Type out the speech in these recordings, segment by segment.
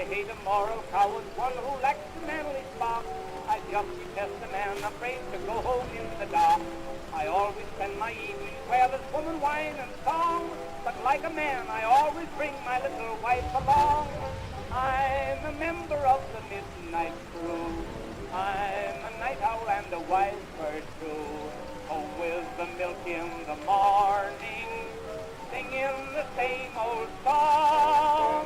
hate a moral coward, one who lacks the manly spark. I just detest a man afraid to go home in the dark. I always spend my evenings where there's woman, wine, and song. But like a man, I always bring my little wife along. I'm a member of the midnight crew. I'm a night owl and a wise bird too. Home with the milk in the morning, singing the same old song.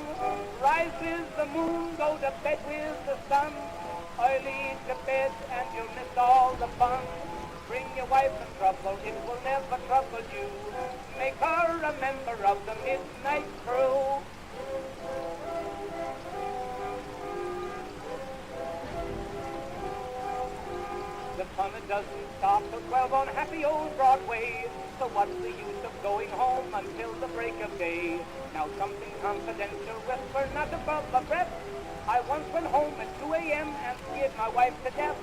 Rise with the moon, go to bed with the sun. Early to bed and you'll miss all the fun. Bring your wife in trouble, it will never trouble you. Make her a member of the midnight crew. The fun doesn't stop till 12 on happy old Broadway. So what's the use of going home until the break of day? Now something confidential, whisper not above a breath. I once went home at 2 a.m. and scared my wife to death.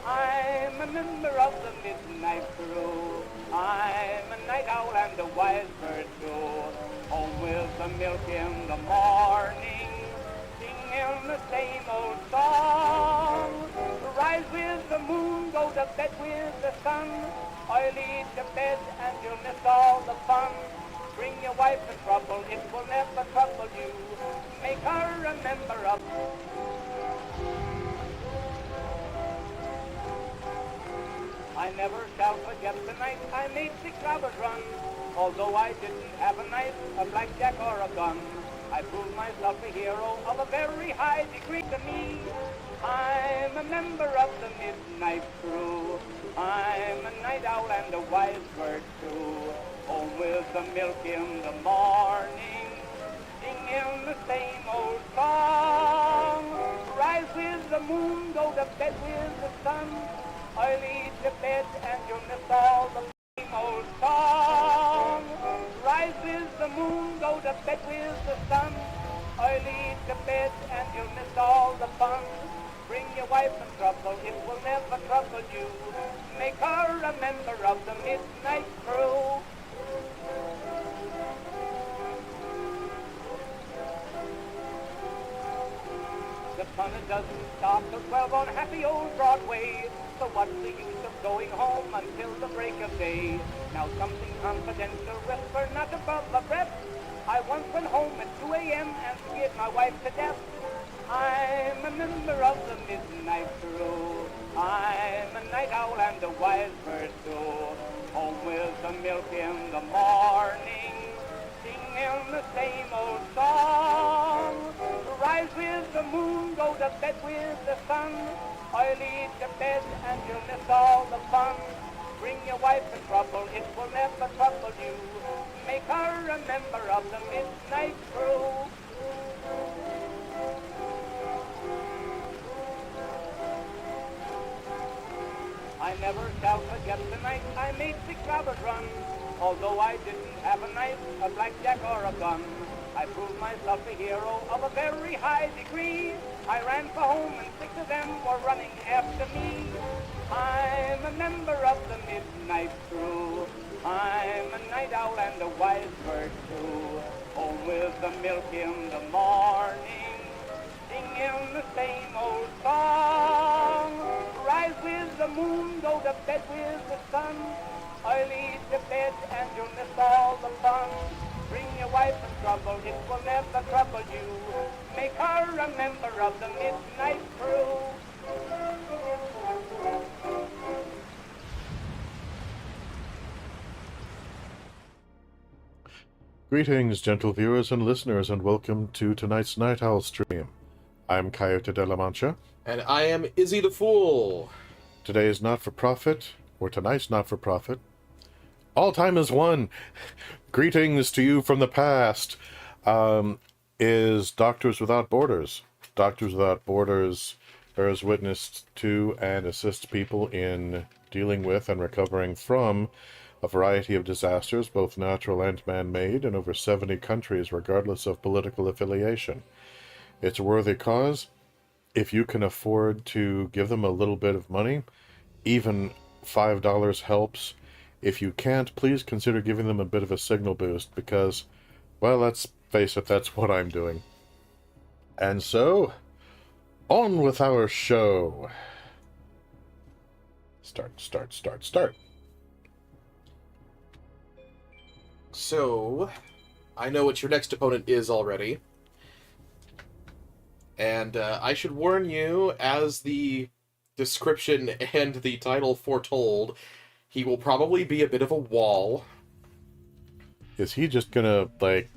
I'm a member of the midnight crew. I'm a night owl and a wise bird too. Home with the milk in the morning, singing the same old song. Rise with the moon, go to bed with the sun. Early to bed and you'll miss all the fun. Bring your wife in trouble, it will never trouble you. Make her a member of... I never shall forget the night I made 6 hours run. Although I didn't have a knife, a blackjack, or a gun, I proved myself a hero of a very high degree to me. I'm a member of the midnight crew. I'm a night owl and a wise bird too. Home with the milk in the morning, singing the same old song. Rise with the moon, go to bed with the sun. Early to bed and you'll miss all the same old song. Rise with the moon, go to bed with the sun. Early to bed and you'll miss all the fun. Bring your wife in trouble, it will never trouble you. Make her a member of the midnight crew. The fun doesn't stop till 12 on happy old Broadway. So what's the use of going home until the break of day? Now something confidential, whisper not above a breath. I once went home at 2 a.m. and scared my wife to death. I'm a member of the midnight crew. I'm a night owl and a wise bird too. Home with the milk in the morning, singing the same old song. Rise with the moon, go to bed with the sun. Early to bed and you'll miss all the fun. Bring your wife in trouble, it will never trouble you. Make her a member of the midnight crew. I never shall forget the night I made 6 hours run. Although I didn't have a knife, a blackjack, or a gun, I proved myself a hero of a very high degree. I ran for home and 6 of them were running after me. I'm a member of the midnight crew. I'm a night owl and a wise bird too. Home with the milk in the morning, singing the same old song. Rise with the moon, go to bed with the sun. Early to bed and you'll miss all the fun. Bring your wife in trouble, it will never trouble you. Make her a member of the midnight crew. Greetings, gentle viewers and listeners, and welcome to tonight's Night Owl stream. I'm Coyote de la Mancha. And I am Izzy the Fool. Today's not-for-profit, or tonight's not-for-profit, all time is one. Greetings to you from the past, is Doctors Without Borders. Doctors Without Borders bears witness to and assists people in dealing with and recovering from a variety of disasters, both natural and man-made, in over 70 countries, regardless of political affiliation. It's a worthy cause. If you can afford to give them a little bit of money, even $5 helps. If you can't, please consider giving them a bit of a signal boost, because, well, let's face it, that's what I'm doing. And so, on with our show. Start. So, I know what your next opponent is already. And I should warn you, as the description and the title foretold, he will probably be a bit of a wall. Is he just gonna, like,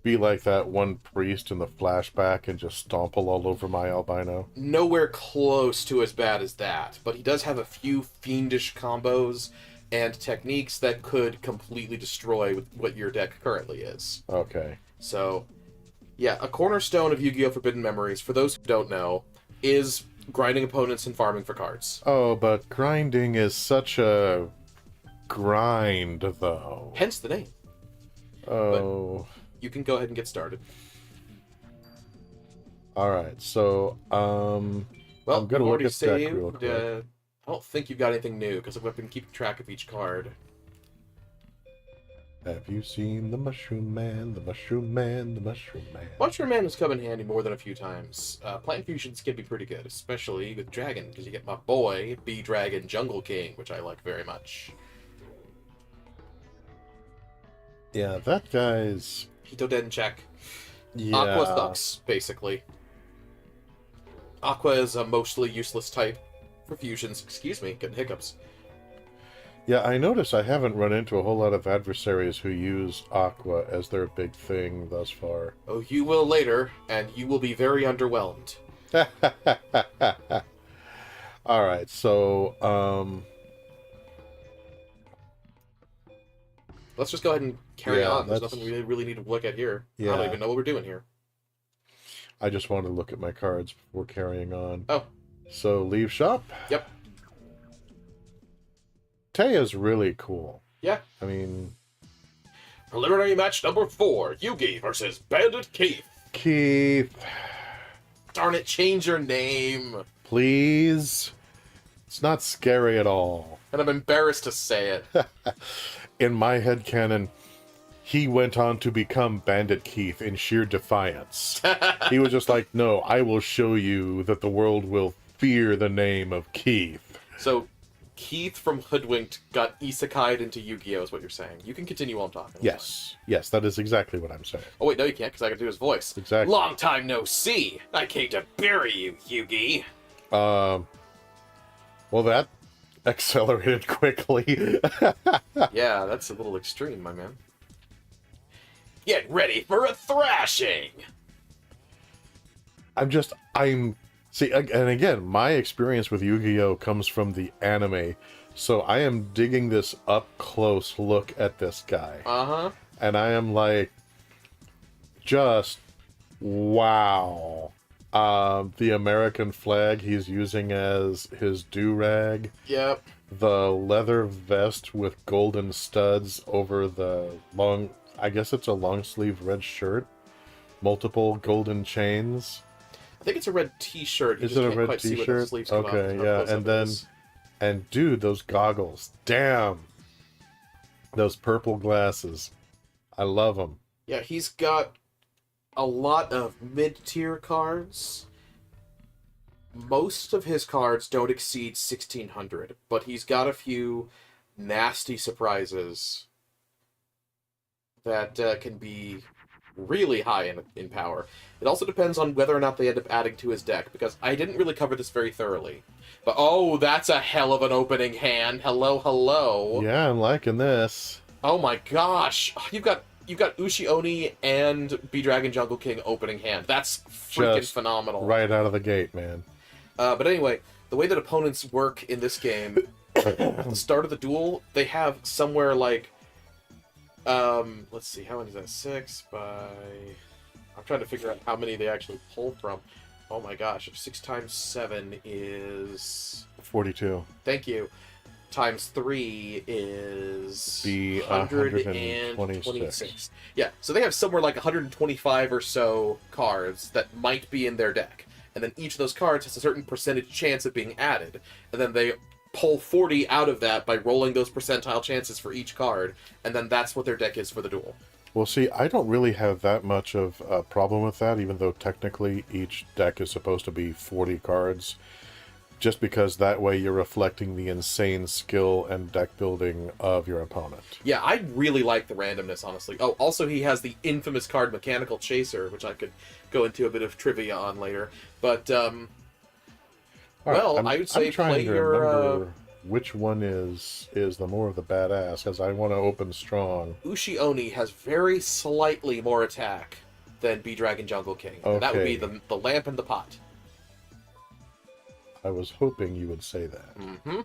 be like that one priest in the flashback and just stomple all over my albino? Nowhere close to as bad as that, but he does have a few fiendish combos and techniques that could completely destroy what your deck currently is. Okay. So, yeah, a cornerstone of Yu-Gi-Oh! Forbidden Memories, for those who don't know, is grinding opponents and farming for cards. Oh, but grinding is such a grind, though. Hence the name. Oh. You can go ahead and get started. Alright, so, Well, I'm gonna I've look already at deck real saved. quick. I don't think you've got anything new, because I've been keeping track of each card. Have you seen the Mushroom Man, the Mushroom Man, the Mushroom Man? Mushroom Man has come in handy more than a few times. Plant fusions can be pretty good, especially with Dragon, because you get my boy, B-Dragon Jungle King, which I like very much. Yeah, that guy's... Hito Den check. Yeah. Aqua sucks, basically. Aqua is a mostly useless type for fusions. Excuse me, getting hiccups. Yeah, I notice I haven't run into a whole lot of adversaries who use Aqua as their big thing thus far. Oh, you will later, and you will be very underwhelmed. Alright, so, Let's just go ahead and carry Yeah, on. There's that's- nothing we really need to look at here. I Yeah. don't even know what we're doing here. I just wanted to look at my cards before carrying on. Oh. So, leave shop? Yep. Taya's really cool. Yeah. I mean... Preliminary match number 4. Yugi versus Bandit Keith. Keith, Darn it, change your name. please? It's not scary at all. And I'm embarrassed to say it. In my headcanon, he went on to become Bandit Keith in sheer defiance. He was just like, no, I will show you that the world will fear the name of Keith. So, Keith from Hoodwinked got isekai'd into Yu-Gi-Oh! Is what you're saying. You can continue while I'm talking. Yes, that is exactly what I'm saying. Oh, wait, no, you can't, because I gotta do his voice. Exactly. Long time no see. I came to bury you, Yugi. Well, that accelerated quickly. Yeah, that's a little extreme, my man. Get ready for a thrashing! See, and again, my experience with Yu-Gi-Oh! Comes from the anime, so I am digging this up-close look at this guy. Uh-huh. And I am like, just, wow. The American flag he's using as his do-rag. Yep. The leather vest with golden studs over the long, I guess it's a long-sleeve red shirt. Multiple golden chains. I think it's a red t-shirt. You Is just it a can't red quite see where the t-shirt? sleeves come Okay, out. yeah, and then, and dude, those goggles. Damn. Those purple glasses. I love them. Yeah, he's got a lot of mid-tier cards. Most of his cards don't exceed 1,600, but he's got a few nasty surprises that can be really high in power. It also depends on whether or not they end up adding to his deck, because I didn't really cover this very thoroughly. But oh, that's a hell of an opening hand. Hello, hello. Yeah, I'm liking this. Oh my gosh. You've got Ushi Oni and B-Dragon Jungle King opening hand. That's freaking Just phenomenal. Right out of the gate, man. But anyway, the way that opponents work in this game, at the start of the duel, they have somewhere like, let's see, how many is that? 6 by... I'm trying to figure out how many they actually pull from. Oh my gosh, 6 times 7 is... 42. Thank you. Times 3 is... Be 126. Yeah, so they have somewhere like 125 or so cards that might be in their deck. And then each of those cards has a certain percentage chance of being added. And then they pull 40 out of that by rolling those percentile chances for each card. And then that's what their deck is for the duel. Well, see, I don't really have that much of a problem with that, even though technically each deck is supposed to be 40 cards. Just because that way you're reflecting the insane skill and deck building of your opponent. Yeah, I really like the randomness, honestly. Oh, also he has the infamous card Mechanical Chaser, which I could go into a bit of trivia on later. But, well, I would say I'm trying play to your... remember which one is the more of the badass, because I want to open strong. Ushi Oni has very slightly more attack than B-Dragon Jungle King. And that would be the lamp and the pot. I was hoping you would say that. Mm-hmm.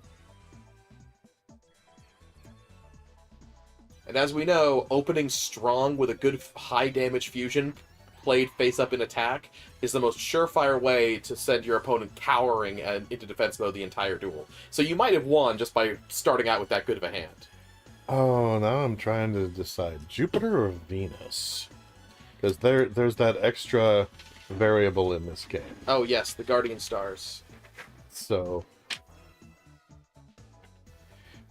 And as we know, opening strong with a good high damage fusion played face up in attack is the most surefire way to send your opponent cowering and into defense mode the entire duel. So you might have won just by starting out with that good of a hand. Oh, now I'm trying to decide Jupiter or Venus, because there's that extra variable in this game. Oh yes, the Guardian Stars. So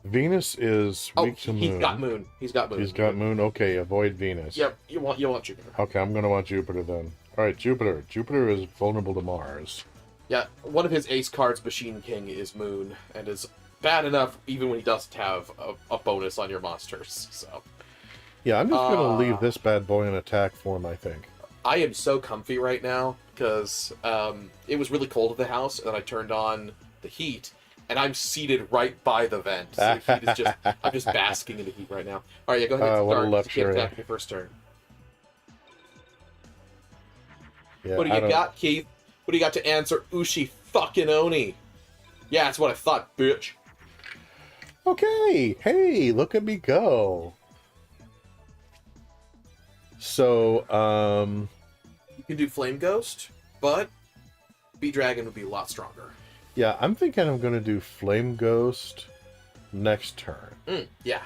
Venus is weak to moon. He's got moon. He's got moon. Okay, avoid Venus. Yep, you want Jupiter. Okay, I'm gonna want Jupiter then. All right, Jupiter. Jupiter is vulnerable to Mars. Yeah, one of his ace cards, Machine King, is moon, and is bad enough even when he doesn't have a bonus on your monsters. So yeah, I'm just gonna leave this bad boy in attack form, I think. I am so comfy right now because it was really cold at the house, and then I turned on the heat, and I'm seated right by the vent. So the heat is just, I'm just basking in the heat right now. All right, yeah, go ahead and what a start. You can't luxury. attack your first turn. Yeah, What do you got, Keith? What do you got to answer Ushi fucking Oni? Yeah, that's what I thought, bitch. Okay, hey, look at me go. So, You can do Flame Ghost, but B-Dragon would be a lot stronger. yeah, I'm thinking I'm going to do Flame Ghost next turn. Yeah.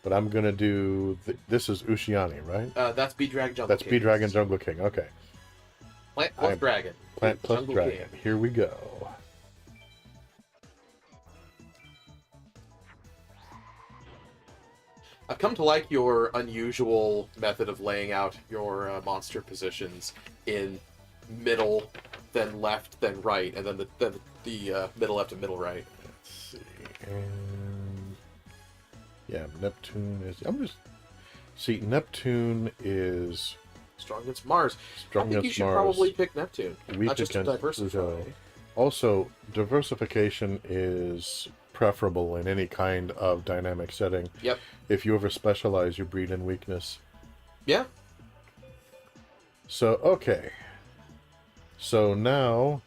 But I'm going to do... this is Ushiani, right? That's B-Dragon Jungle That's King. B-Dragon Jungle King, okay. Plant plus Dragon. Plant plus Jungle Dragon. King. Here we go. I've come to like your unusual method of laying out your monster positions in middle, then left, then right, and then the middle left and middle right. Let's see. And... yeah, Neptune is... I'm just... see, Neptune is... strong against Mars. strong I think you against should Mars. probably pick Neptune. Weak Not just to against diversify. Pluto. Also, diversification is preferable in any kind of dynamic setting. Yep. If you ever specialize, you breed in weakness. Yeah. So, okay. So now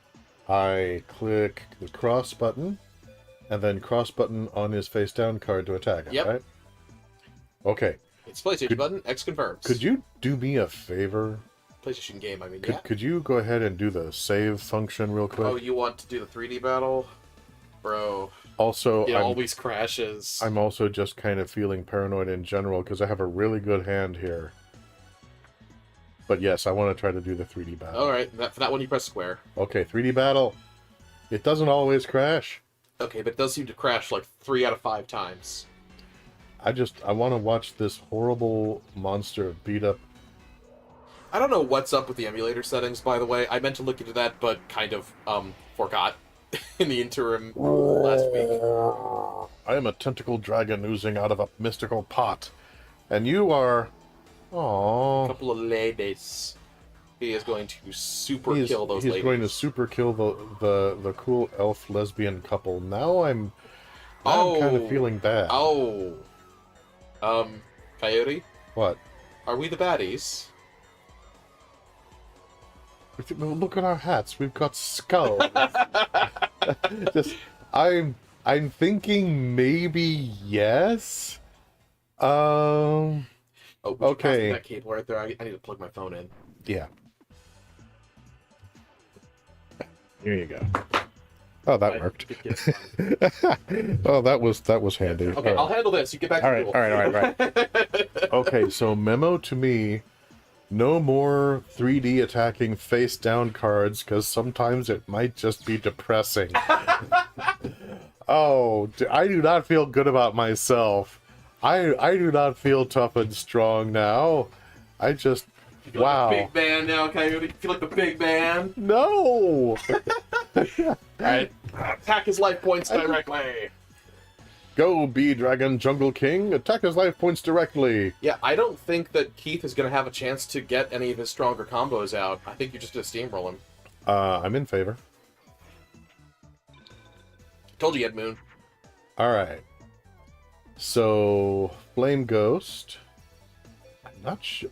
I click the cross button, and then cross button on his face down card to attack him, Yep. right? Okay. It's PlayStation button. X confirms. Could you do me a favor? PlayStation game, I mean, Could you go ahead and do the save function real quick? Oh, you want to do the 3D battle? Bro. Also, It always crashes. I'm also just kind of feeling paranoid in general because I have a really good hand here. But yes, I want to try to do the 3D battle. Alright, for that one you press square. Okay, 3D battle. It doesn't always crash. Okay, but it does seem to crash like 3 out of 5 times. I want to watch this horrible monster beat up. I don't know what's up with the emulator settings, by the way. I meant to look into that, but kind of, forgot in the interim last week. I am a tentacle dragon oozing out of a mystical pot. And you are... A Aww. couple of ladies. He is going to super kill those He's ladies. going to super kill the cool elf lesbian couple. Now I'm kind of feeling bad. Oh. Coyote? What? Are we the baddies? Look at our hats. We've got skulls. I'm thinking maybe yes. Oh, would you pass me okay. that cable right there? I need to plug my phone in. Yeah. Here you go. Oh, that worked. Oh, that was handy. Okay, I'll handle this. You get back to the All right. Okay, so memo to me. No more 3D attacking face down cards, because sometimes it might just be depressing. Oh, I do not feel good about myself. I do not feel tough and strong now. I just You feel wow. like the big man now, Coyote. You feel like the big man. No. Alright. Attack his life points directly. Go, Bee Dragon Jungle King. Attack his life points directly. Yeah, I don't think that Keith is going to have a chance to get any of his stronger combos out. I think you're just going to steamroll him. I'm in favor. Told you, Ed Moon. All right. So, Flame Ghost,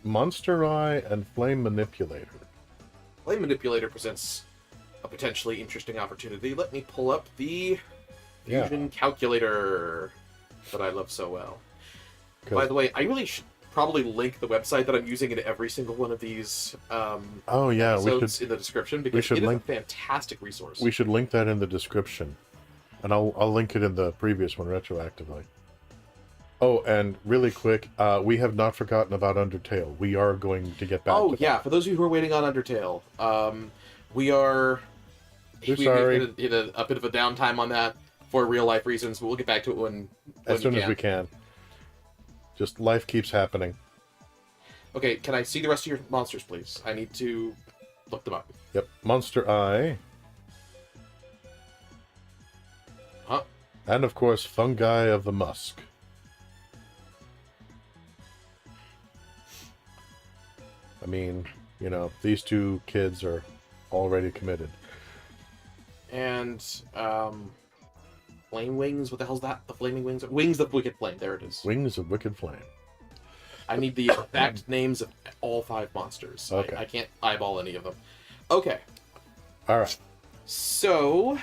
Monster Eye, and Flame Manipulator. Flame Manipulator presents a potentially interesting opportunity. Let me pull up the Fusion Calculator that I love so well. By the way, I really should probably link the website that I'm using in every single one of these oh yeah, episodes in the description, because it is a fantastic resource. We should link that in the description. And I'll link it in the previous one retroactively. Oh, and really quick, we have not forgotten about Undertale. We are going to get back to that. For those of you who are waiting on Undertale, we are... sorry. We hit a bit of a downtime on that for real-life reasons, but we'll get back to it when as soon as we can. Just life keeps happening. Okay, can I see the rest of your monsters, please? I need to look them up. Yep, Monster Eye. Huh? And of course, Fungi of the Musk. I mean, you know, these two kids are already committed. And, Flame Wings, what the hell's that? The Flaming Wings? Wings of Wicked Flame, there it is. Wings of Wicked Flame. I need the exact names of all 5 monsters. Okay. I can't eyeball any of them. Okay. Alright. So,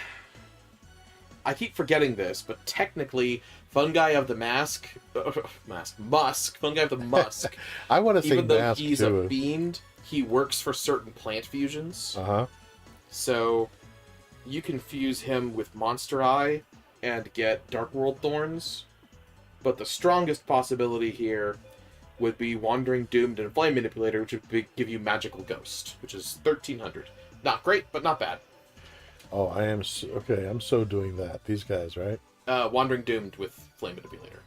I keep forgetting this, but technically, Fungi of the Musk, Fungi of the Musk, I want to say even though Mask he's too. a fiend, he works for certain plant fusions. Uh-huh. So, you can fuse him with Monster Eye and get Dark World Thorns, but the strongest possibility here would be Wandering Doomed and Flame Manipulator, which would give you Magical Ghost, which is 1300. Not great, but not bad. Oh, I am... okay, I'm so doing that. These guys, right? Wandering Doomed with Flame Manipulator.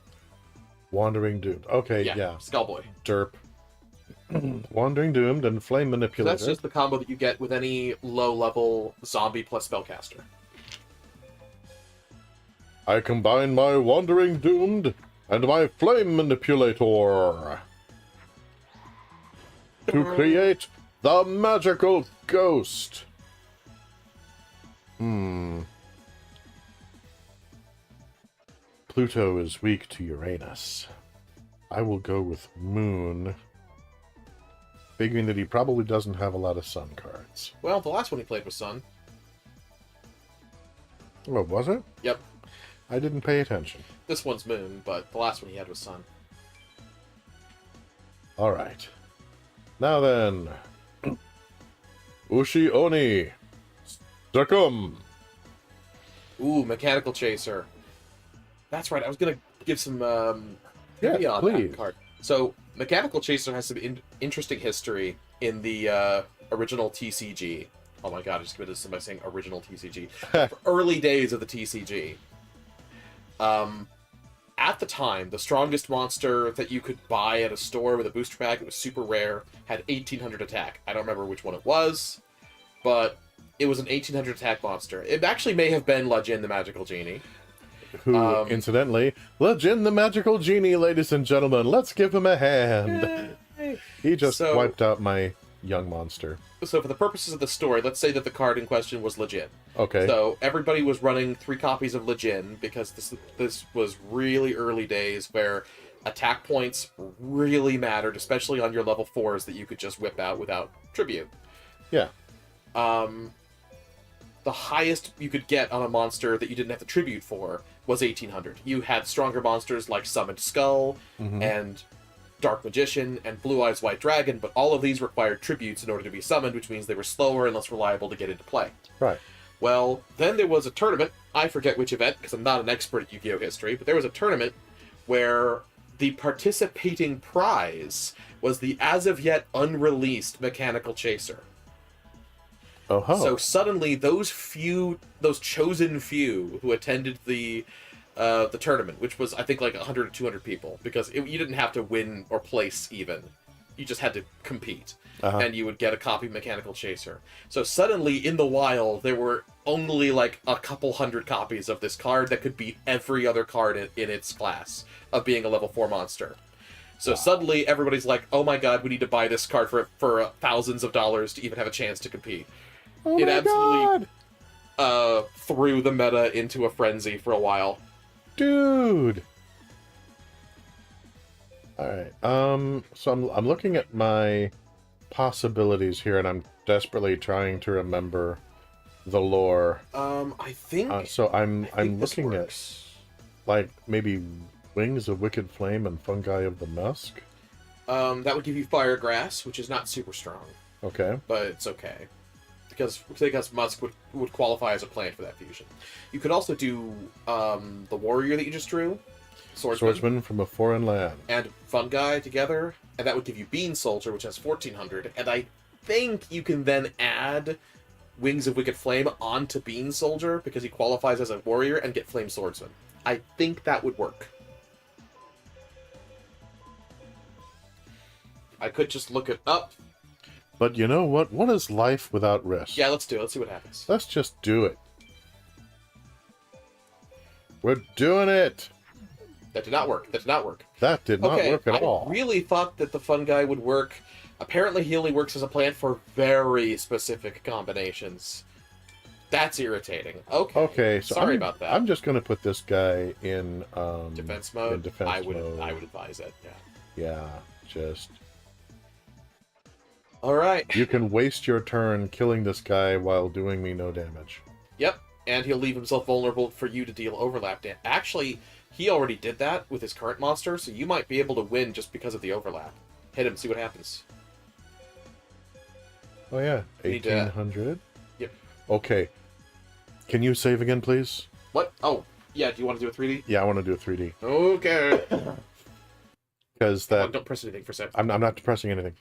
Wandering Doomed. Okay, yeah. Skullboy. Derp. Wandering Doomed and Flame So Manipulator. that's just the combo that you get with any low-level zombie plus spellcaster. I combine my Wandering Doomed and my Flame Manipulator to create the Magical Ghost. Pluto is weak to Uranus. I will go with Moon, figuring that he probably doesn't have a lot of Sun cards. Well, the last one he played was Sun. Oh, was it? Yep. I didn't pay attention. This one's Moon, but the last one he had was Sun. Alright. Now then. Ushi Oni. Succumb. Ooh, Mechanical Chaser. That's right, I was going to give some Yeah, trivia on please. that card. So, Mechanical Chaser has some interesting history in the original TCG. Oh my god, I just committed this by saying original TCG. Early days of the TCG. At the time, the strongest monster that you could buy at a store with a booster pack, it was super rare, had 1800 attack. I don't remember which one it was, but it was an 1800 attack monster. It actually may have been Lajin the Magical Genie. Who, incidentally, Legend the Magical Genie, ladies and gentlemen. Let's give him a hand. He just wiped out my young monster. So for the purposes of the story, let's say that the card in question was Lajin. Okay. So everybody was running 3 copies of Lajin because this was really early days where attack points really mattered, especially on your level 4s that you could just whip out without tribute. Yeah. The highest you could get on a monster that you didn't have the tribute for was 1800. You had stronger monsters like Summoned Skull and Dark Magician and Blue Eyes White Dragon, but all of these required tributes in order to be summoned, which means they were slower and less reliable to get into play. Right. Well, then there was a tournament, I forget which event, because I'm not an expert at Yu-Gi-Oh! History, but there was a tournament where the participating prize was the as-of-yet unreleased Mechanical Chaser. Oh-ho. So suddenly, those chosen few who attended the the tournament, which was, I think, like 100 or 200 people, because you didn't have to win or place even. You just had to compete, and you would get a copy of Mechanical Chaser. So suddenly, in the wild, there were only like a couple hundred copies of this card that could beat every other card in its class of being a level 4 monster. So suddenly, everybody's like, oh my god, we need to buy this card for thousands of dollars to even have a chance to compete. Oh it my absolutely God. threw the meta into a frenzy for a while. Dude. All right. So I'm looking at my possibilities here, and I'm desperately trying to remember the lore. I think. So I'm looking at works. like maybe Wings of Wicked Flame and Fungi of the Musk. That would give you Fire Grass, which is not super strong, Okay. but it's okay. Because Musk would qualify as a plant for that fusion. You could also do the Warrior that you just drew, Swordsman from a Foreign Land. and Fungi together, and that would give you Bean Soldier, which has 1400. And I think you can then add Wings of Wicked Flame onto Bean Soldier, because he qualifies as a Warrior, and get Flame Swordsman. I think that would work. I could just look it up. But you know what? What is life without risk? Yeah, let's do it. Let's see what happens. Let's just do it. We're doing it. That did not work. That did not work. That did not work at all. I really thought that the Fungi would work. Apparently, he only works as a plant for very specific combinations. That's irritating. Okay. Okay, so sorry about that. I'm just going to put this guy in Defense mode. In defense mode. I would advise it. Yeah. Yeah, just. All right. You can waste your turn killing this guy while doing me no damage. Yep. And he'll leave himself vulnerable for you to deal overlap damage. Actually, he already did that with his current monster, so you might be able to win just because of the overlap. Hit him. See what happens. Oh yeah, You need to- 1800. Yep. Okay. Can you save again, please? What? Oh, yeah. Do you want to do a 3D? Yeah, I want to do a 3D Okay. because that Don't press anything for a second. I'm not depressing anything.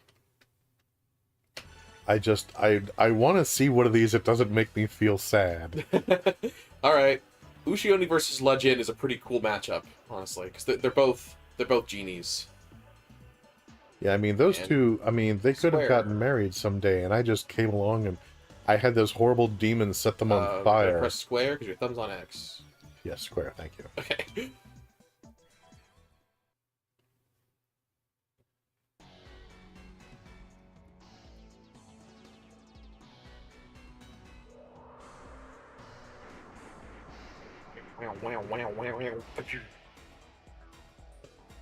I want to see one of these that doesn't make me feel sad. All right, Ushioni versus Lejin is a pretty cool matchup, honestly, because they're both genies. Yeah, I mean those And two. I mean they could have Square. gotten married someday, and I just came along and I had this horrible demon set them on fire. Press square because your thumb's on X. Yes, square. Thank you. Okay.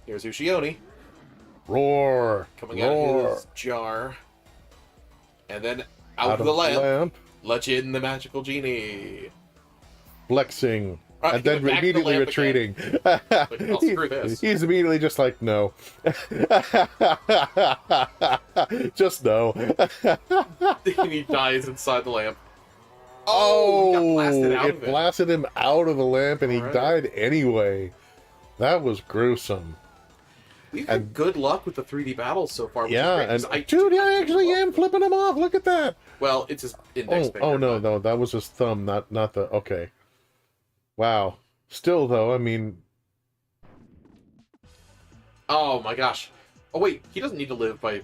Here's Ushioni Roar! coming out Roar! of his jar. And then out of the lamp, Lejin the magical genie. flexing, Right, and then back to the immediately lamp retreating. oh, screw this. He's immediately just like, no. Just no. And he dies inside the lamp. Oh, he got blasted out it of it. blasted him out of the lamp, and he Alright. died anyway. That was gruesome. We've had good luck with the 3D battles so far. Which Yeah, is and great, 'cause dude, I actually am flipping him off. Look at that. Well, it's his index finger. Oh no, but- no, that was his thumb, not the. Okay. Wow. Still though, I mean, Oh my gosh. Oh wait, he doesn't need to live by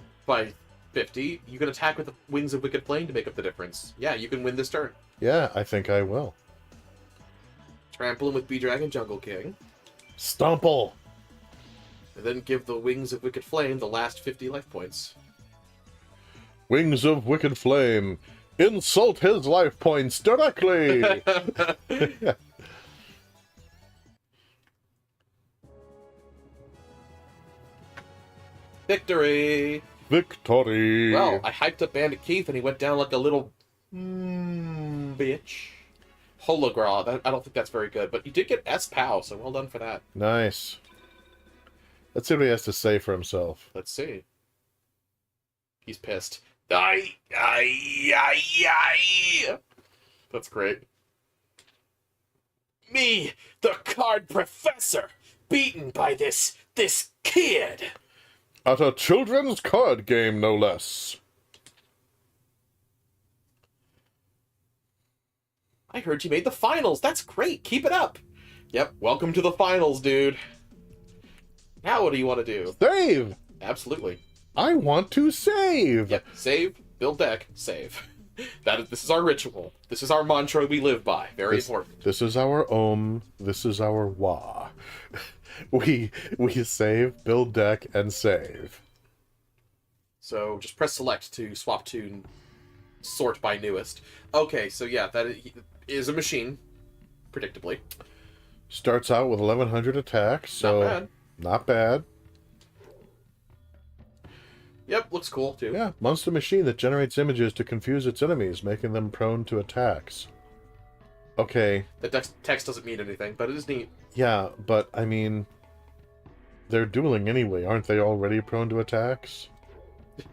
50. You can attack with the Wings of Wicked Flame to make up the difference. Yeah, you can win this turn. yeah, I think I will. Trample him with Bee Dragon Jungle King. Stomple. And then give the Wings of Wicked Flame the last 50 life points. Wings of Wicked Flame. Insult his life points directly. Victory! Victory. Well, I hyped up Bandit Keith and he went down like a little bitch. Holograw. I don't think that's very good, but you did get S-Pow, so well done for that. Nice. Let's see what he has to say for himself. Let's see. He's pissed. Ay. That's great. Me, the card professor, beaten by this kid. At a children's card game, no less. I heard you made the finals. That's great. Keep it up. Yep, welcome to the finals, dude. Now what do you want to do? Save! Absolutely. I want to save! Yep, save, build deck, save. This is our ritual. This is our mantra we live by. Very important. This is our Om. This is our Wa. We save, build deck, and save. So just press select to swap to sort by newest. Okay, so yeah, that is a machine, predictably. Starts out with 1100 attack, so Not bad. not bad. Yep, looks cool too. Yeah, monster machine that generates images to confuse its enemies, making them prone to attacks. Okay. The text doesn't mean anything, but it is neat. Yeah, but I mean, they're dueling anyway, aren't they already prone to attacks?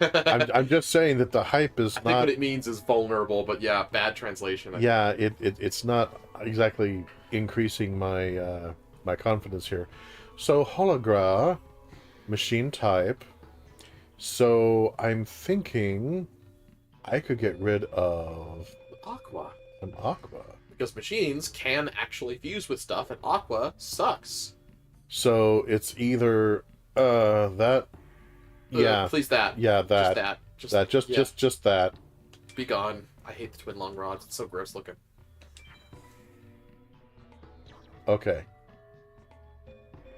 I'm just saying that the hype is I not. think what it means is vulnerable, but yeah, bad translation. Yeah, it's not exactly increasing my my confidence here. So hologra, machine type. So I'm thinking I could get rid of Aqua. an aqua. Because machines can actually fuse with stuff, and Aqua sucks. So it's either that. Yeah. Please that. Yeah, that. Just that. Just that. Be gone. I hate the twin long rods. It's so gross looking. Okay.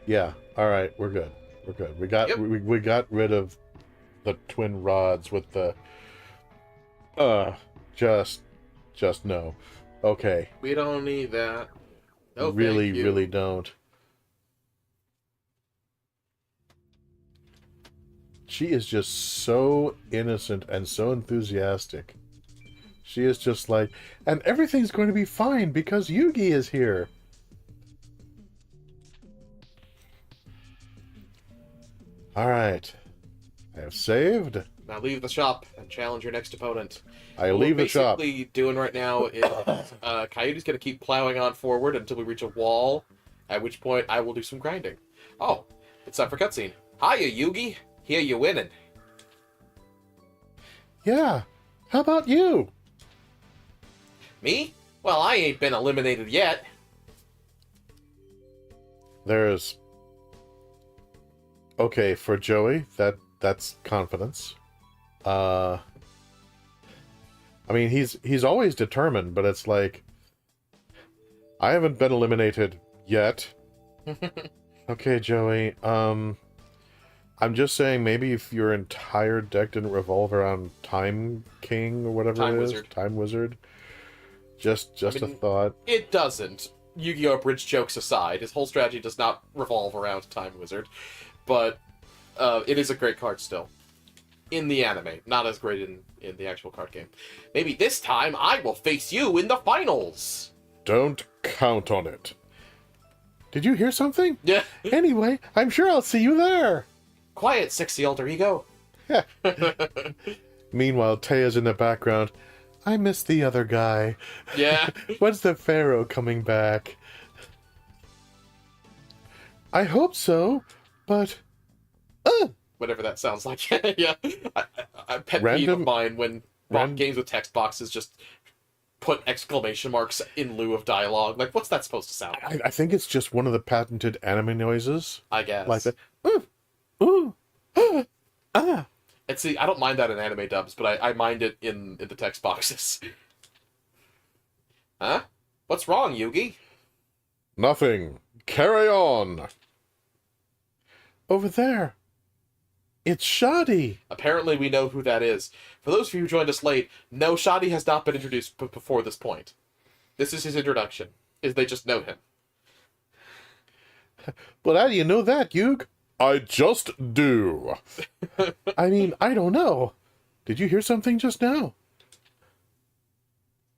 Yeah. All right. We're good. We're good. We got Yep. we got rid of the twin rods with the. Just no. Okay. We don't need that. No, really, thank you. really don't. She is just so innocent and so enthusiastic. She is just like, and everything's going to be fine because Yugi is here. Alright. I have saved. Now leave the shop and challenge your next opponent. I What leave we're the shop. basically doing right now is Coyote's going to keep plowing on forward until we reach a wall, at which point I will do some grinding. Oh, it's time for cutscene. Hiya, Yugi. Here you winning. Yeah. How about you? Me? Well, I ain't been eliminated yet. There's... Okay, for Joey, that's confidence. I mean, he's always determined, but it's like, I haven't been eliminated yet. Okay, Joey. I'm just saying, maybe if your entire deck didn't revolve around Time King or whatever Time it is, Wizard. Time Wizard. Just I a mean, thought. It doesn't. Yu-Gi-Oh! Bridge jokes aside, his whole strategy does not revolve around Time Wizard, but it is a great card still. In the anime, not as great in the actual card game. Maybe this time I will face you in the finals! Don't count on it. Did you hear something? Yeah. Anyway, I'm sure I'll see you there. Quiet, sexy alter ego. Meanwhile, Taya's in the background. I miss the other guy. Yeah. When's the Pharaoh coming back? I hope so, but... Whatever that sounds like. Yeah. A pet peeve of Random- mine when games with text boxes just put exclamation marks in lieu of dialogue. Like, what's that supposed to sound like? I think it's just one of the patented anime noises. I guess. Like that. Ooh, ah. And see, I don't mind that in anime dubs, but I mind it in the text boxes. Huh? What's wrong, Yugi? Nothing. Carry on. Over there. It's Shoddy. Apparently we know who that is. For those of you who joined us late, no, Shoddy has not been introduced before this point. This is his introduction. They just know him. But how do you know that, Yug? I just do. I mean, I don't know. Did you hear something just now?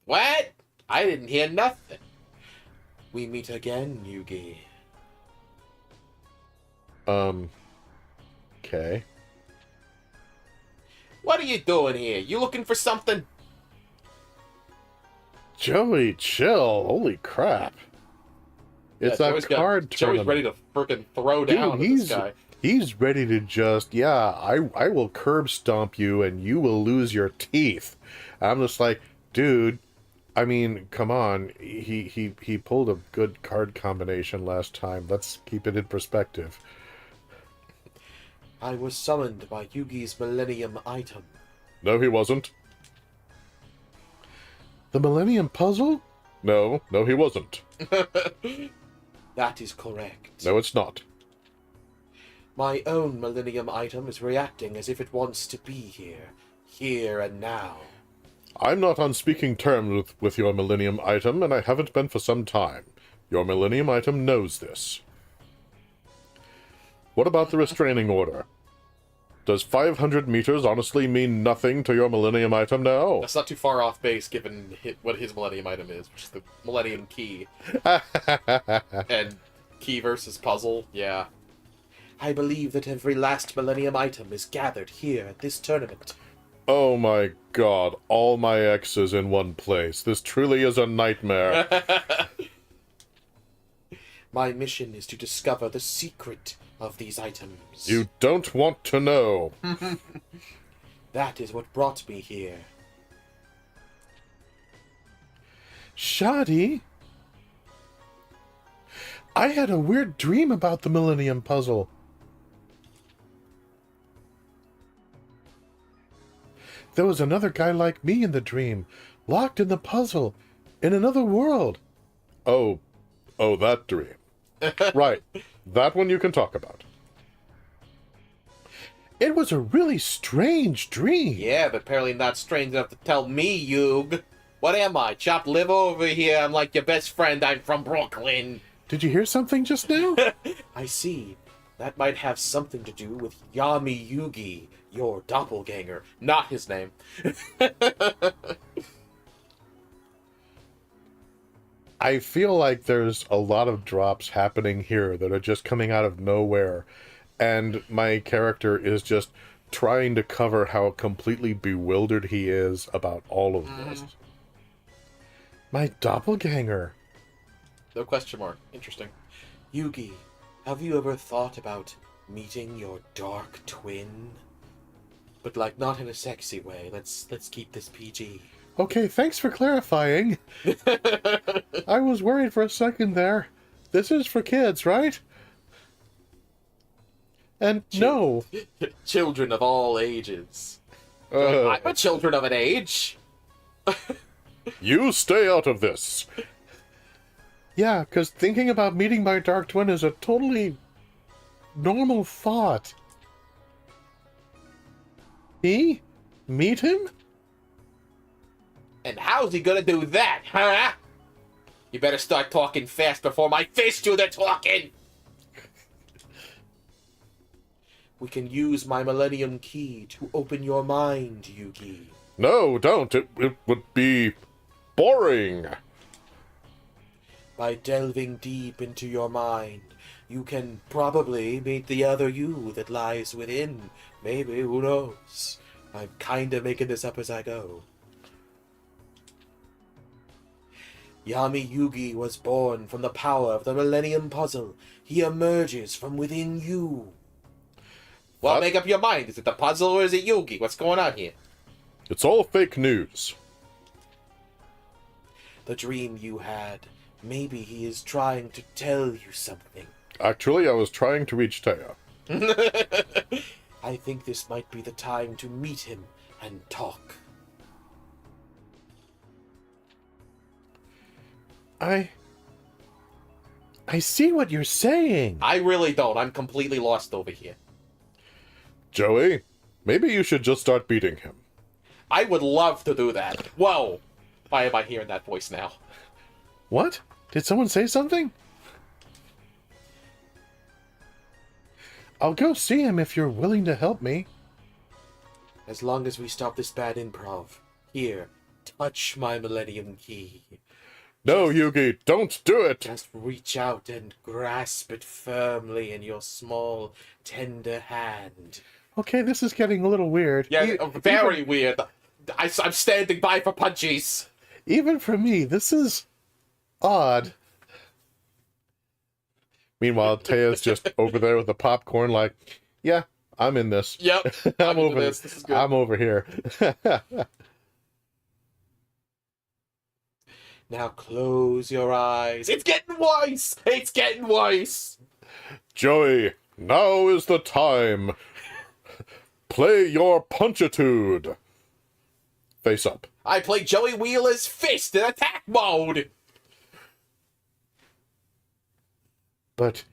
What? I didn't hear nothing. We meet again, Yugi. Okay. What are you doing here? You looking for something? Joey, chill. Holy crap. It's a card Joey's tournament. ready to frickin' throw down Dude, at this guy. he's ready to just, yeah, I will curb stomp you and you will lose your teeth. I'm just like, dude, I mean, come on. He pulled a good card combination last time. Let's keep it in perspective. I was summoned by Yugi's Millennium item. No, he wasn't. The Millennium Puzzle? No, he wasn't. That is correct. No, it's not. My own Millennium item is reacting as if it wants to be here and now. I'm not on speaking terms with your Millennium item, and I haven't been for some time. Your Millennium item knows this. What about the restraining order? Does 500 meters honestly mean nothing to your Millennium item now? That's not too far off base given what his Millennium item is, which is the Millennium Key. And key versus puzzle, yeah. I believe that every last Millennium item is gathered here at this tournament. Oh my god, all my X's in one place. This truly is a nightmare. My mission is to discover the secret of these items. You don't want to know. That is what brought me here. Shoddy? I had a weird dream about the Millennium Puzzle. There was another guy like me in the dream, locked in the puzzle, in another world. Oh, that dream. Right, that one you can talk about. It was a really strange dream. Yeah, but apparently not strange enough to tell me, Yug. What am I, chopped liver over here? I'm like your best friend. I'm from Brooklyn. Did you hear something just now? I see. That might have something to do with Yami Yugi, your doppelganger. Not his name. I feel like there's a lot of drops happening here that are just coming out of nowhere. And my character is just trying to cover how completely bewildered he is about all of this. My doppelganger. No question mark. Interesting. Yugi, have you ever thought about meeting your dark twin? But like not in a sexy way. Let's keep this PG. Okay, thanks for clarifying. I was worried for a second there. This is for kids, right? And no. Children of all ages. I'm a children of an age. You stay out of this. Yeah, because thinking about meeting my dark twin is a totally normal thought. Me? Meet him? And how's he gonna do that, huh? You better start talking fast before my fist do the talking! We can use my Millennium Key to open your mind, Yugi. No, don't. It would be boring. By delving deep into your mind, you can probably meet the other you that lies within. Maybe, who knows? I'm kinda making this up as I go. Yami Yugi was born from the power of the Millennium Puzzle. He emerges from within you. Well, make up your mind. Is it the puzzle or is it Yugi? What's going on here? It's all fake news. The dream you had. Maybe he is trying to tell you something. Actually, I was trying to reach Taya. I think this might be the time to meet him and talk. I see what you're saying. I really don't. I'm completely lost over here. Joey, maybe you should just start beating him. I would love to do that. Whoa! Why am I hearing that voice now? What? Did someone say something? I'll go see him if you're willing to help me. As long as we stop this bad improv. Here, touch my Millennium Key. No, Yugi, don't do it! Just reach out and grasp it firmly in your small, tender hand. Okay, this is getting a little weird. Yeah, very weird. I'm standing by for punchies. Even for me, this is odd. Meanwhile, Taya's just over there with the popcorn like, yeah, I'm in this. Yep, I'm over this. This is good. I'm over here. Now close your eyes. It's getting worse! It's getting worse! Joey, now is the time. Play your punchitude. Face up. I play Joey Wheeler's fist in attack mode! But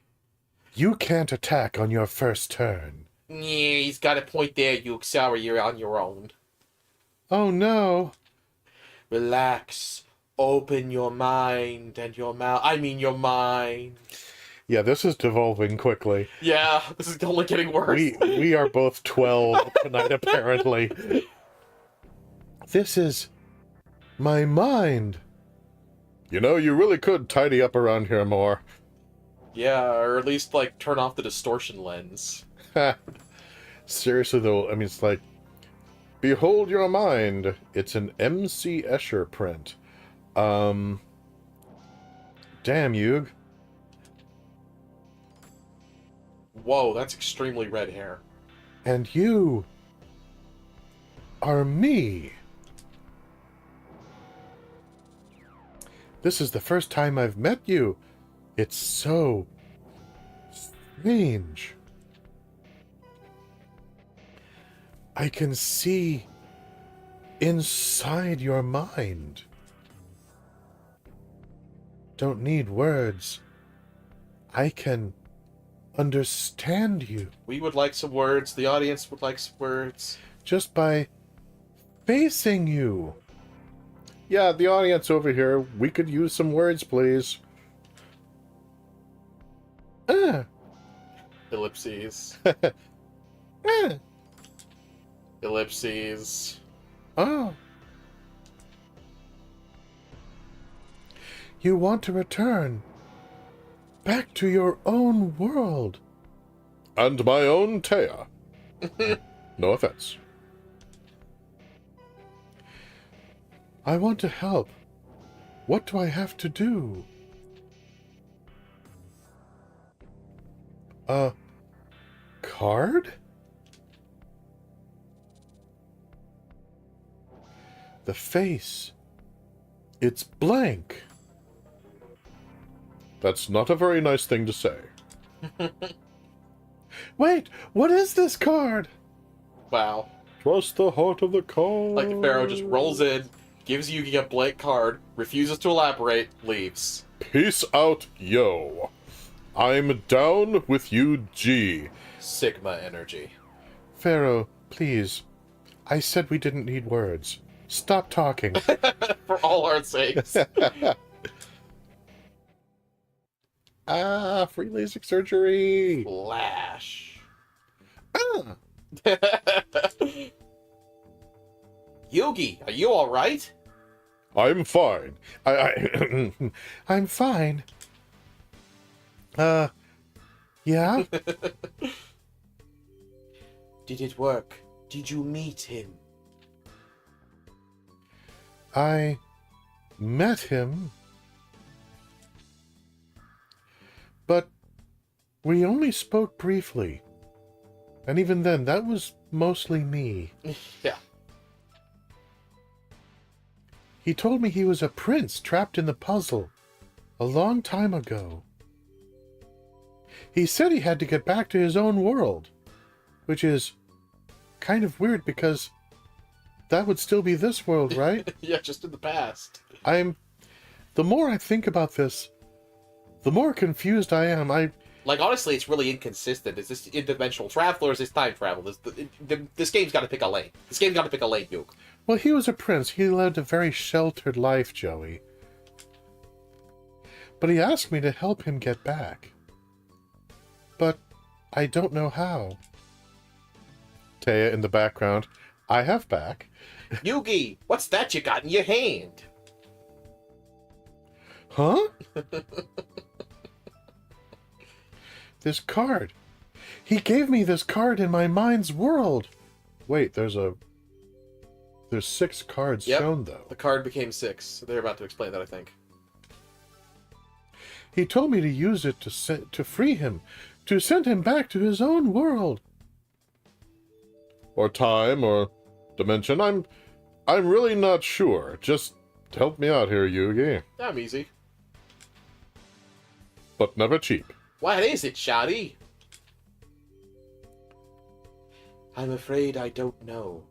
you can't attack on your first turn. Yeah, he's got a point there, Yuke. Sorry, you're on your own. Oh no. Relax. Open your mind and your mouth. I mean your mind. Yeah, this is devolving quickly. Yeah, this is only getting worse. We are both 12 tonight, apparently. This is my mind. You know, you really could tidy up around here more. Yeah, or at least, like, turn off the distortion lens. Seriously, though, I mean, it's like, behold your mind. It's an MC Escher print. Damn, Yug. Whoa, that's extremely red hair. And you are me. This is the first time I've met you. It's so strange. I can see inside your mind. Don't need words. I can understand you. We would like some words. The audience would like some words. Just by facing you. Yeah, the audience over here, we could use some words, please. Ellipses. Ah. Ellipses. Oh. You want to return back to your own world. And my own Taya. No offense. I want to help. What do I have to do? A card? The face. It's blank. That's not a very nice thing to say. Wait, what is this card? Wow. Trust the heart of the card. Like the Pharaoh just rolls in, gives you a blank card, refuses to elaborate, leaves. Peace out, yo. I'm down with you, G. Sigma energy. Pharaoh, please. I said we didn't need words. Stop talking. For all our sakes. Free LASIK surgery. Flash. Ah. Yugi, are you alright? I'm fine. I'm fine. Yeah? Did it work? Did you meet him? I met him. But we only spoke briefly. And even then, that was mostly me. Yeah. He told me he was a prince trapped in the puzzle a long time ago. He said he had to get back to his own world, which is kind of weird because that would still be this world, right? Yeah, just in the past. The more I think about this, the more confused I am. Like, honestly, it's really inconsistent. Is this interdimensional travel or is this time travel? This game's got to pick a lane. This game's got to pick a lane, Duke. Well, he was a prince. He led a very sheltered life, Joey. But he asked me to help him get back. But I don't know how. Taya in the background. I have back. Yugi, what's that you got in your hand? Huh? This card. He gave me this card in my mind's world. Wait, there's 6 cards shown, though. The card became 6. So they're about to explain that, I think. He told me to use it to free him, to send him back to his own world. Or time, or dimension. I'm really not sure. Just Help me out here, Yugi. I'm easy. But never cheap. What is it, Shoddy? I'm afraid I don't know.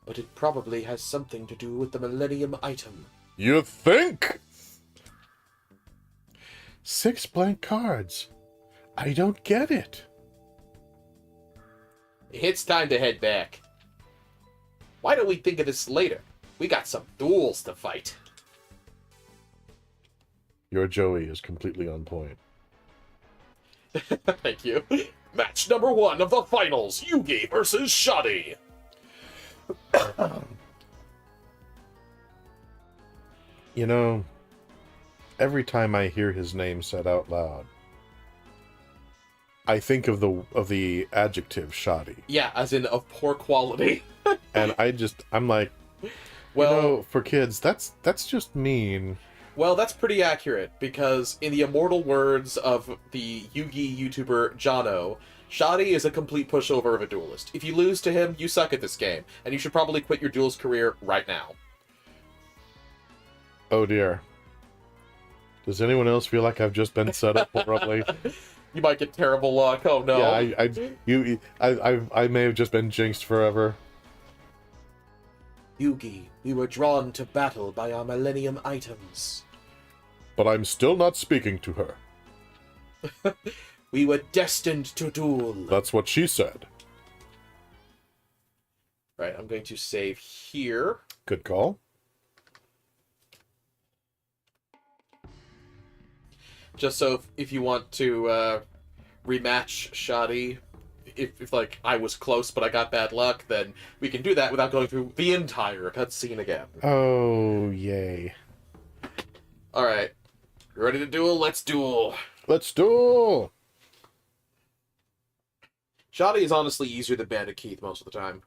But it probably has something to do with the Millennium item. You think? 6 blank cards. I don't get it. It's time to head back. Why don't we think of this later? We got some duels to fight. Your Joey is completely on point. Thank you. Match number 1 of the finals, Yugi versus Shoddy. You know, every time I hear his name said out loud, I think of the adjective shoddy. Yeah, as in of poor quality. And I'm like, well, you know, for kids, that's just mean. Well, that's pretty accurate, because in the immortal words of the Yugi YouTuber Jono, Shoddy is a complete pushover of a duelist. If you lose to him, you suck at this game, and you should probably quit your duels career right now. Oh dear. Does anyone else feel like I've just been set up horribly? You might get terrible luck. Oh no. Yeah, I may have just been jinxed forever. Yugi, we were drawn to battle by our Millennium items. But I'm still not speaking to her. We were destined to duel. That's what she said. Right, I'm going to save here. Good call. Just so if you want to rematch Shoddy, if like I was close but I got bad luck, then we can do that without going through the entire cutscene again. Oh, yay. Alright. You ready to duel? Let's duel. Let's duel! Shoddy is honestly easier than Bandit Keith most of the time.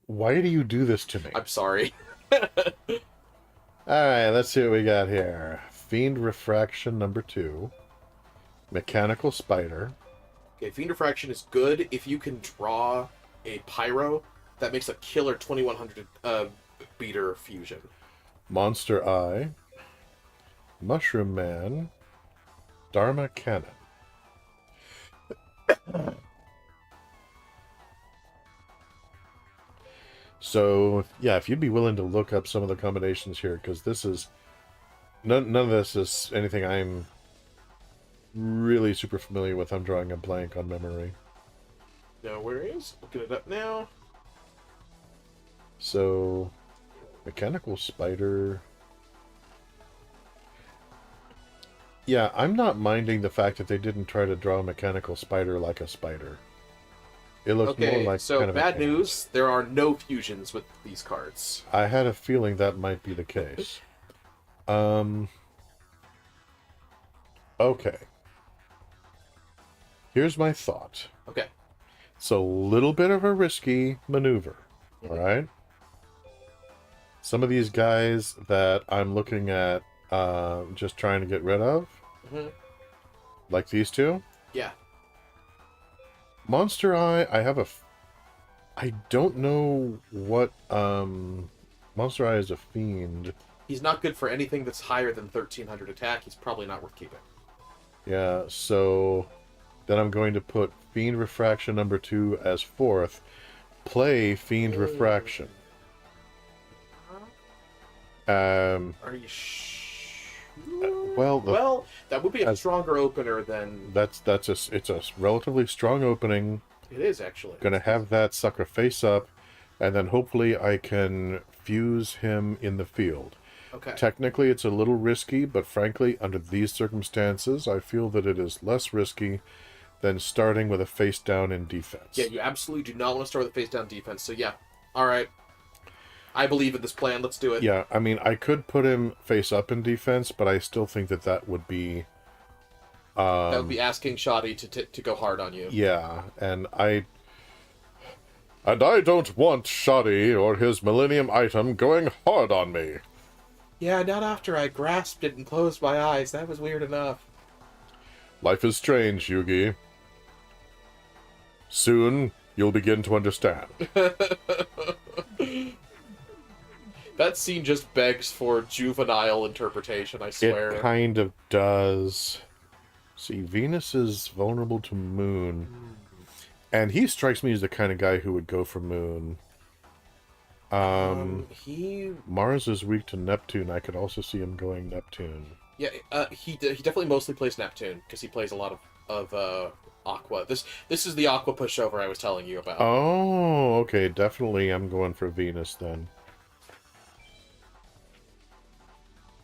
Why do you do this to me? I'm sorry. Alright, let's see what we got here. Fiend Refraction number 2. Mechanical Spider. Okay, Fiend Refraction is good if you can draw a Pyro. That makes a killer 2100 beater fusion. Monster Eye. Mushroom Man. Dharma Cannon. So, yeah, if you'd be willing to look up some of the combinations here, because this is... None of this is anything I'm really super familiar with. I'm drawing a blank on memory. No worries. Looking it up now. So, Mechanical Spider... Yeah, I'm not minding the fact that they didn't try to draw a Mechanical Spider like a spider. It looks more like so kind of bad news, there are no fusions with these cards. I had a feeling that might be the case. Okay. Here's my thought. Okay. It's a little bit of a risky maneuver, all right? Some of these guys that I'm looking at just trying to get rid of, like these two. Yeah. Monster Eye, I don't know what, Monster Eye is a fiend. He's not good for anything that's higher than 1300 attack. He's probably not worth keeping. Yeah, so then I'm going to put Fiend Refraction number 2 as 4th. Play Fiend Refraction. Are you sure? Well, that would be a stronger opener than... it's a relatively strong opening. It is, actually. Gonna have that sucker face up, and then hopefully I can fuse him in the field. Okay. Technically, it's a little risky, but frankly, under these circumstances, I feel that it is less risky than starting with a face down in defense. Yeah, you absolutely do not want to start with a face down defense, so yeah. Alright. I believe in this plan, let's do it. Yeah, I mean, I could put him face up in defense, but I still think that would be... that would be asking Shoddy to go hard on you. Yeah, and I don't want Shoddy or his Millennium item going hard on me. Yeah, not after I grasped it and closed my eyes. That was weird enough. Life is strange, Yugi. Soon, you'll begin to understand. That scene just begs for juvenile interpretation, I swear. It kind of does. See, Venus is vulnerable to Moon. And he strikes me as the kind of guy who would go for Moon. Mars is weak to Neptune. I could also see him going Neptune. Yeah, he definitely mostly plays Neptune, because he plays a lot of Aqua. This is the Aqua pushover I was telling you about. Oh, okay. Definitely I'm going for Venus then.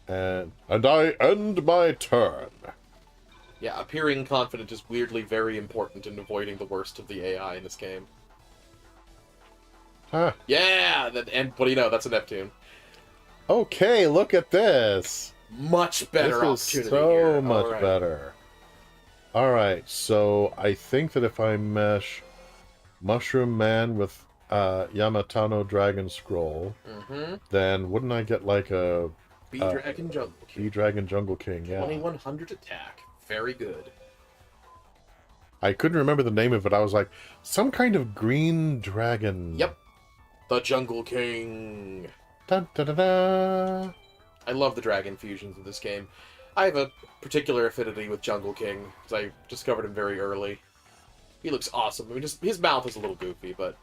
And I end my turn. Yeah, appearing confident is weirdly very important in avoiding the worst of the AI in this game. Huh. Yeah! And what do you know? That's a Neptune. Okay, look at this. Much better This is opportunity so here. much better. Alright, so I think that if I mesh Mushroom Man with Yamatano Dragon Scroll, then wouldn't I get like a B-Dragon Jungle King. B-Dragon Jungle King, yeah. 2100 attack. Very good. I couldn't remember the name of it. I was like, some kind of green dragon. Yep. The Jungle King. Dun, da, da, da. I love the dragon fusions in this game. I have a particular affinity with Jungle King, because I discovered him very early. He looks awesome. I mean, just his mouth is a little goofy, but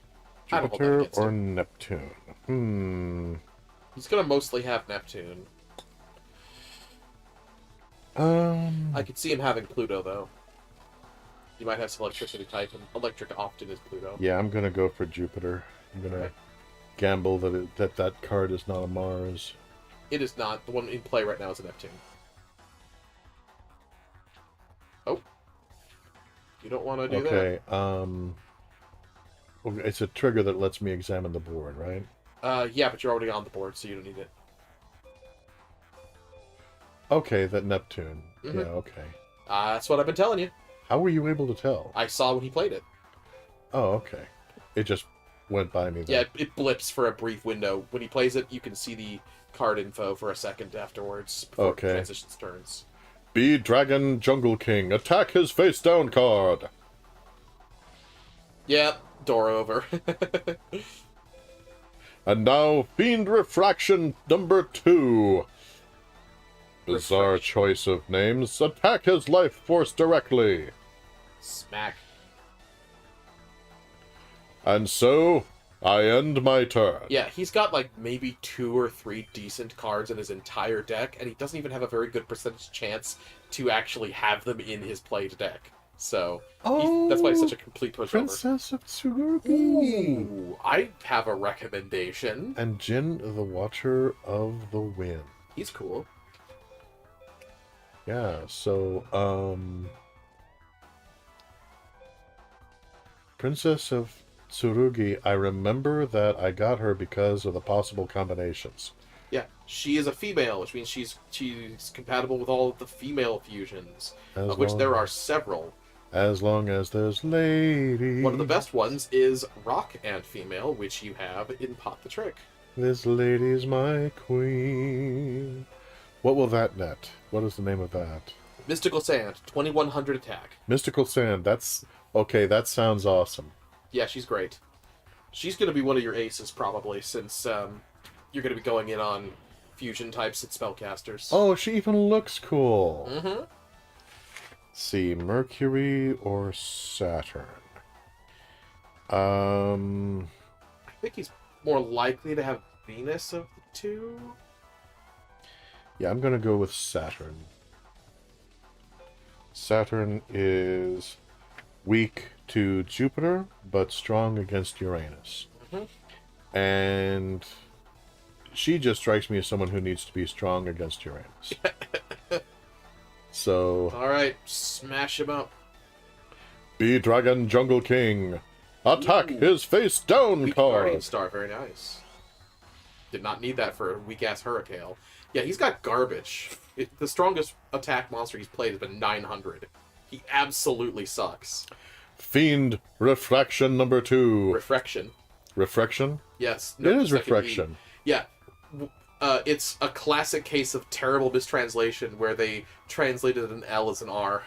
I don't hold that Jupiter against or him. Neptune? He's gonna mostly have Neptune. I could see him having Pluto, though. You might have some electricity type, and electric often is Pluto. Yeah, I'm gonna go for Jupiter. I'm gonna gamble that that card is not a Mars. It is not. The one in play right now is a Neptune. Oh. You don't want to do that? Okay, it's a trigger that lets me examine the board, right? Yeah, but you're already on the board, so you don't need it. Okay, that Neptune. Yeah, okay. That's what I've been telling you. How were you able to tell? I saw when he played it. Oh, okay. It just went by me then. Yeah, it blips for a brief window. When he plays it, you can see the card info for a second afterwards before it transitions turns. B-Dragon Jungle King. Attack his face down card. Yep, door over. And now, Fiend Refraction number 2. Bizarre choice of names. Attack his life force directly. Smack. And so, I end my turn. Yeah, he's got like maybe 2 or 3 decent cards in his entire deck, and he doesn't even have a very good percentage chance to actually have them in his played deck. So, that's why he's such a complete pushover. Princess of Tsurugi. Ooh, I have a recommendation. And Jin, the Watcher of the Wind. He's cool. Yeah, so, Princess of Tsurugi, I remember that I got her because of the possible combinations. Yeah, she is a female, which means she's compatible with all of the female fusions, of which there are several. As long as there's ladies. One of the best ones is Rock and Female, which you have in Pot the Trick. This lady's my queen. What will that net? What is the name of that? Mystical Sand, 2100 attack. Mystical Sand, that's... Okay, that sounds awesome. Yeah, she's great. She's going to be one of your aces, probably, since you're going to be going in on fusion types and spellcasters. Oh, she even looks cool. Mm-hmm. Let's see, Mercury or Saturn? I think he's more likely to have Venus of the two. Yeah, I'm going to go with Saturn. Saturn is weak to Jupiter, but strong against Uranus. And she just strikes me as someone who needs to be strong against Uranus. So... Alright, smash him up. B-Dragon Jungle King. Attack his face down Weak card. Guardian Star, very nice. Did not need that for a weak-ass Hurricane. Yeah, he's got garbage. The strongest attack monster he's played has been 900. He absolutely sucks. Fiend Refraction number 2. Refraction. Refraction? Yes. It is Refraction. Yeah. It's a classic case of terrible mistranslation where they translated an L as an R.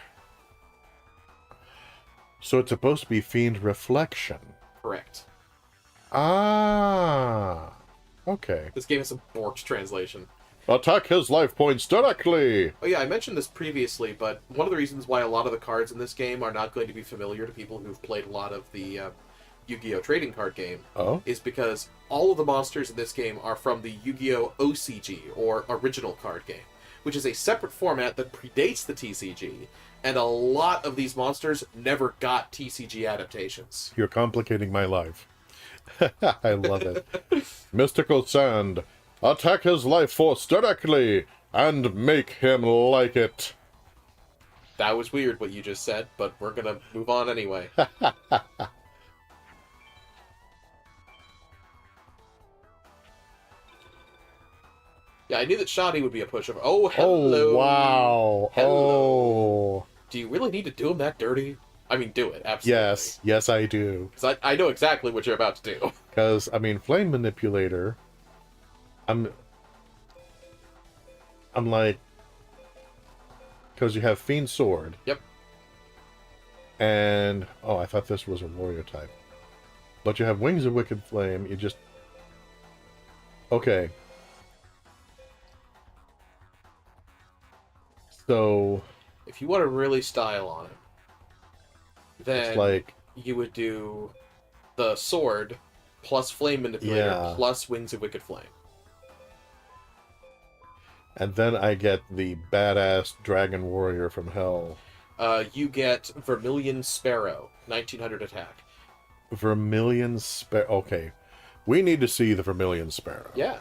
So it's supposed to be Fiend Reflection. Correct. Ah. Okay. This game has some borked translation. Attack his life points directly! Oh yeah, I mentioned this previously, but one of the reasons why a lot of the cards in this game are not going to be familiar to people who've played a lot of the Yu-Gi-Oh! Trading card game is because all of the monsters in this game are from the Yu-Gi-Oh! OCG, or Original Card Game, which is a separate format that predates the TCG, and a lot of these monsters never got TCG adaptations. You're complicating my life. I love it. Mystical Sand. Attack his life force directly and make him like it. That was weird what you just said, but we're gonna move on anyway. Yeah, I knew that Shoddy would be a pushover. Oh, hello. Oh, wow. Hello. Oh. Do you really need to do him that dirty? I mean, do it, absolutely. Yes. Yes, I do. Because I know exactly what you're about to do. Because, I mean, Flame Manipulator, I'm like, because you have Fiend Sword. Yep. And, oh, I thought this was a warrior type. But you have Wings of Wicked Flame, you just... Okay. So... If you want to really style on it, then it's like... you would do the sword plus Flame Manipulator plus Wings of Wicked Flame. And then I get the badass Dragon Warrior from Hell. You get Vermilion Sparrow, 1900 attack. Vermilion Sparrow. Okay. We need to see the Vermilion Sparrow. Yeah.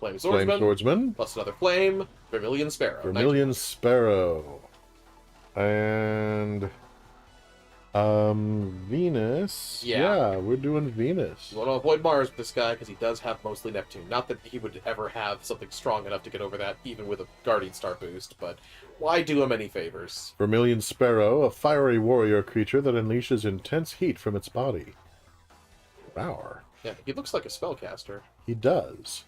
Flame Swordsman. Plus another Flame. Vermilion Sparrow. Vermilion Sparrow. And... Venus. Yeah, we're doing Venus. You want to avoid Mars with this guy because he does have mostly Neptune. Not that he would ever have something strong enough to get over that, even with a Guardian Star boost, but why do him any favors? Vermilion Sparrow, a fiery warrior creature that unleashes intense heat from its body. Rawr. Yeah, he looks like a spellcaster. He does.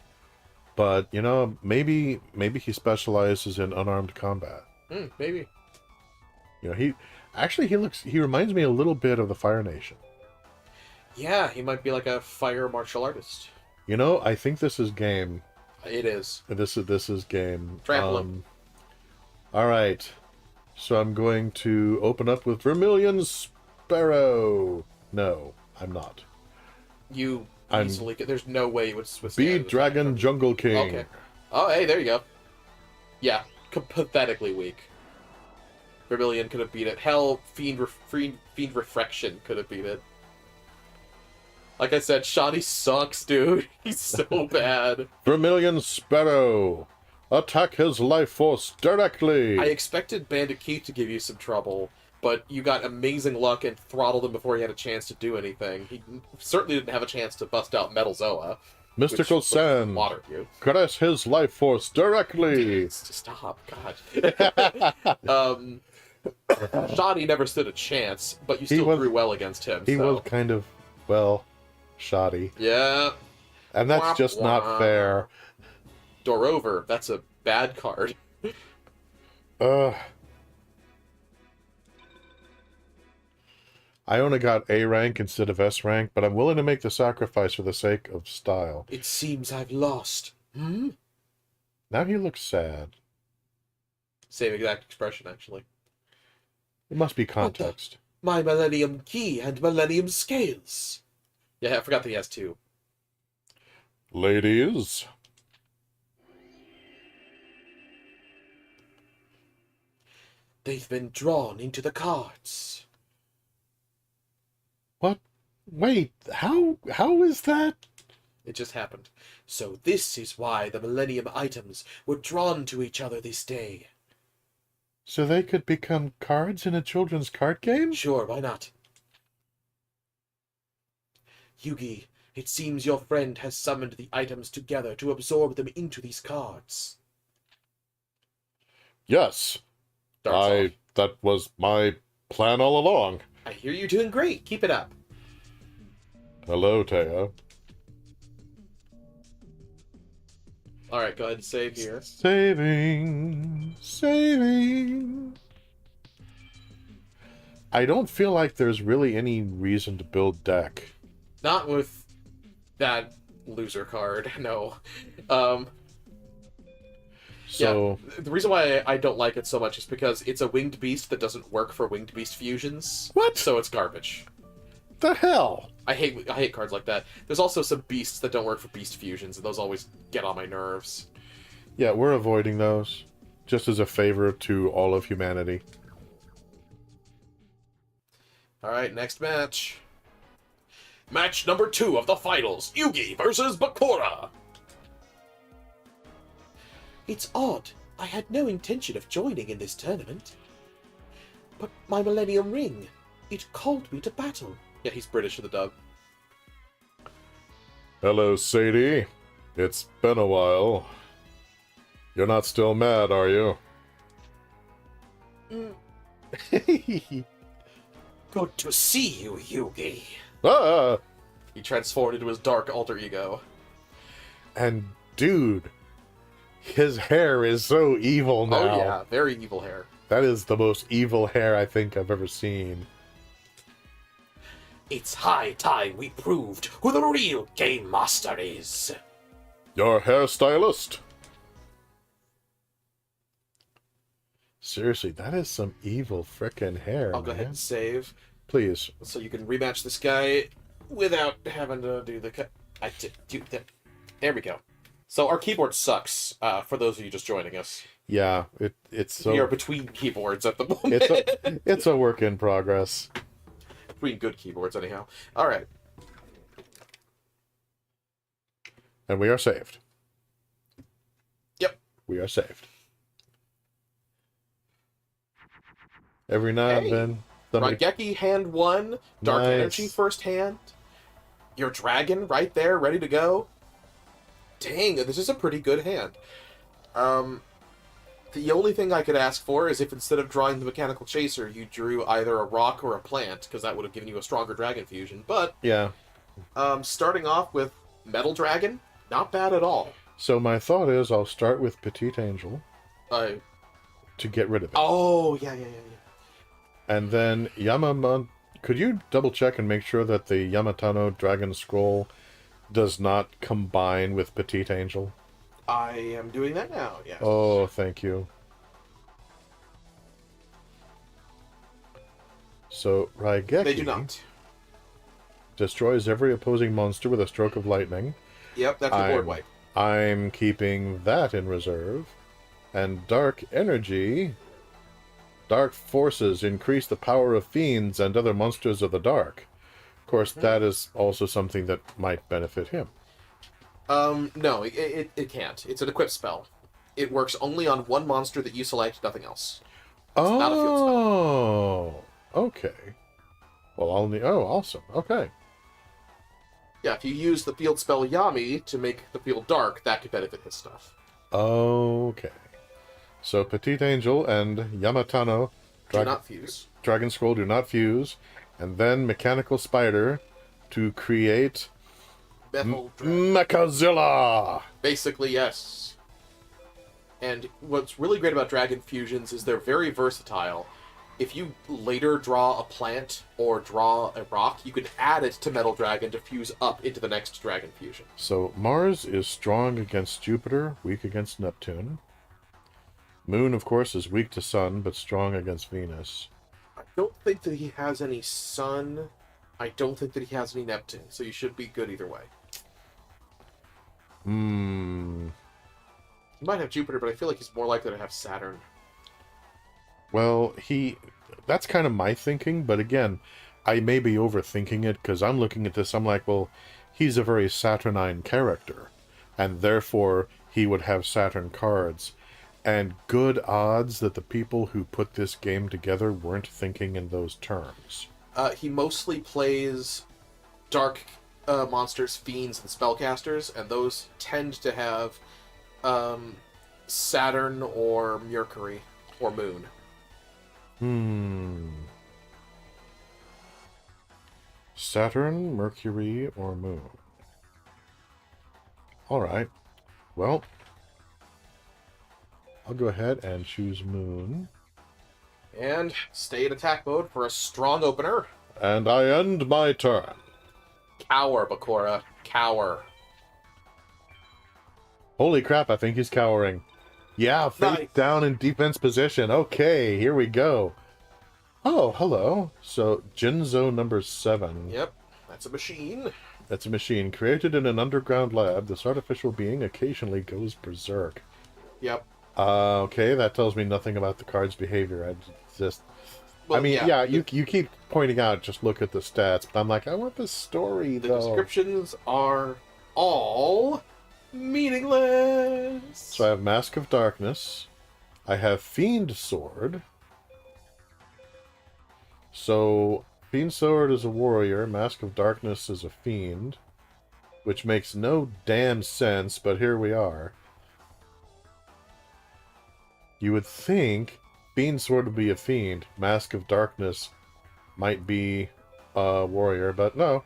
But, you know, maybe he specializes in unarmed combat. Maybe. You know, he reminds me a little bit of the Fire Nation. Yeah, he might be like a fire martial artist. You know, I think this is game. It is. This is game. Trample him. All right. So I'm going to open up with Vermilion Sparrow. No, I'm not. You easily get... There's no way you would withstand... Bead Dragon Jungle King. Okay. Oh, hey, there you go. Yeah, pathetically weak. Vermilion could have beat it. Hell, Fiend Refraction could have beat it. Like I said, Shoddy sucks, dude. He's so bad. Vermilion Sparrow. Attack his life force directly. I expected Bandit Keith to give you some trouble, but you got amazing luck and throttled him before he had a chance to do anything. He certainly didn't have a chance to bust out Metal Zoa. Mystical Sand. Watered you. Caress his life force directly. Stop, God. Shoddy never stood a chance, but you still grew well against him. He was kind of, well, shoddy. Yeah. And that's just not fair. Dorover, that's a bad card. I only got A rank instead of S rank, but I'm willing to make the sacrifice for the sake of style. It seems I've lost. Now he looks sad. Same exact expression, actually. It must be context. My Millennium Key and Millennium Scales. Yeah, I forgot that he has two. Ladies. They've been drawn into the cards. What? Wait, how is that? It just happened. So this is why the Millennium items were drawn to each other this day. So they could become cards in a children's card game? Sure, why not? Yugi, it seems your friend has summoned the items together to absorb them into these cards. Yes. That was my plan all along. I hear you're doing great. Keep it up. Hello, Teo. Alright, go ahead and save here. Saving. I don't feel like there's really any reason to build deck. Not with that loser card, no. Um, So, yeah, the reason why I don't like it so much is because it's a winged beast that doesn't work for winged beast fusions. What? So it's garbage. the hell? I hate cards like that. There's also some beasts that don't work for beast fusions, and those always get on my nerves. Yeah, we're avoiding those. Just as a favor to all of humanity. Alright, next match. Match number 2 of the finals. Yugi versus Bakura. It's odd. I had no intention of joining in this tournament. But my Millennium Ring, it called me to battle. Yeah, he's British in the dub. Hello, Sadie. It's been a while. You're not still mad, are you? Good to see you, Yugi. Ah! He transformed into his dark alter ego. And dude, his hair is so evil now. Oh yeah, very evil hair. That is the most evil hair I think I've ever seen. It's high time we proved who the real Game Master is. Your hairstylist? Seriously, that is some evil frickin' hair, I'll go ahead and save, Please. so you can rematch this guy without having to do the cut. There we go. So our keyboard sucks, for those of you just joining us. Yeah, it's so... We are between keyboards at the moment. It's a work in progress. Between good keyboards, anyhow. Alright. And we are saved. Yep. We are saved. Every now and then... Raigeki hand 1, Dark Nice. Energy first hand. Your dragon right there, ready to go. Dang, this is a pretty good hand. The only thing I could ask for is if instead of drawing the Mechanical Chaser, you drew either a rock or a plant, because that would have given you a stronger dragon fusion. But, Yeah. starting off with Metal Dragon, not bad at all. So my thought is I'll start with Petite Angel to get rid of it. Oh, yeah. And then could you double check and make sure that the Yamatano Dragon Scroll does not combine with Petite Angel? I am doing that now, yes. Oh, thank you. So, Raigeki They do not. destroys every opposing monster with a stroke of lightning. Yep, that's a board wipe. I'm keeping that in reserve. And Dark Energy... Dark forces increase the power of fiends and other monsters of the dark. Of course, that is also something that might benefit him. No, it can't. It's an equip spell. It works only on one monster that you select, nothing else. It's not a field spell. Oh, okay. Well, I'll need... Oh, awesome. Okay. Yeah, if you use the field spell Yami to make the field dark, that could benefit this stuff. Okay. So, Petite Angel and Yamatano Do not fuse. Dragon Scroll do not fuse. And then Mechanical Spider to create... Metal Dragon. Mechazilla! Basically, yes. And what's really great about Dragon Fusions is they're very versatile. If you later draw a plant or draw a rock, you can add it to Metal Dragon to fuse up into the next Dragon Fusion. So, Mars is strong against Jupiter, weak against Neptune. Moon, of course, is weak to Sun, but strong against Venus. I don't think that he has any Sun. I don't think that he has any Neptune, so you should be good either way. He might have Jupiter, but I feel like he's more likely to have Saturn. Well, that's kind of my thinking, but again, I may be overthinking it, because I'm looking at this, I'm like, well, he's a very Saturnine character, and therefore he would have Saturn cards. And good odds that the people who put this game together weren't thinking in those terms. He mostly plays dark monsters, fiends, and spellcasters, and those tend to have Saturn or Mercury or Moon. Saturn, Mercury, or Moon. Alright. Well, I'll go ahead and choose Moon. And stay in attack mode for a strong opener. And I end my turn. Cower, Bakura. Cower. Holy crap, I think he's cowering. Yeah, face Nice. down in defense position. Okay, here we go. Oh, hello. So, Jinzo number 7. Yep, that's a machine. That's a machine created in an underground lab. This artificial being occasionally goes berserk. Yep. Okay, that tells me nothing about the card's behavior. I just... Well, I mean, yeah, you keep pointing out, just look at the stats, but I'm like, I want the story, The though. descriptions are all meaningless. So I have Mask of Darkness. I have Fiend Sword. So, Fiend Sword is a warrior, Mask of Darkness is a fiend, which makes no damn sense, but here we are. You would think Fiend Sword would be a fiend, Mask of Darkness might be a warrior, but no,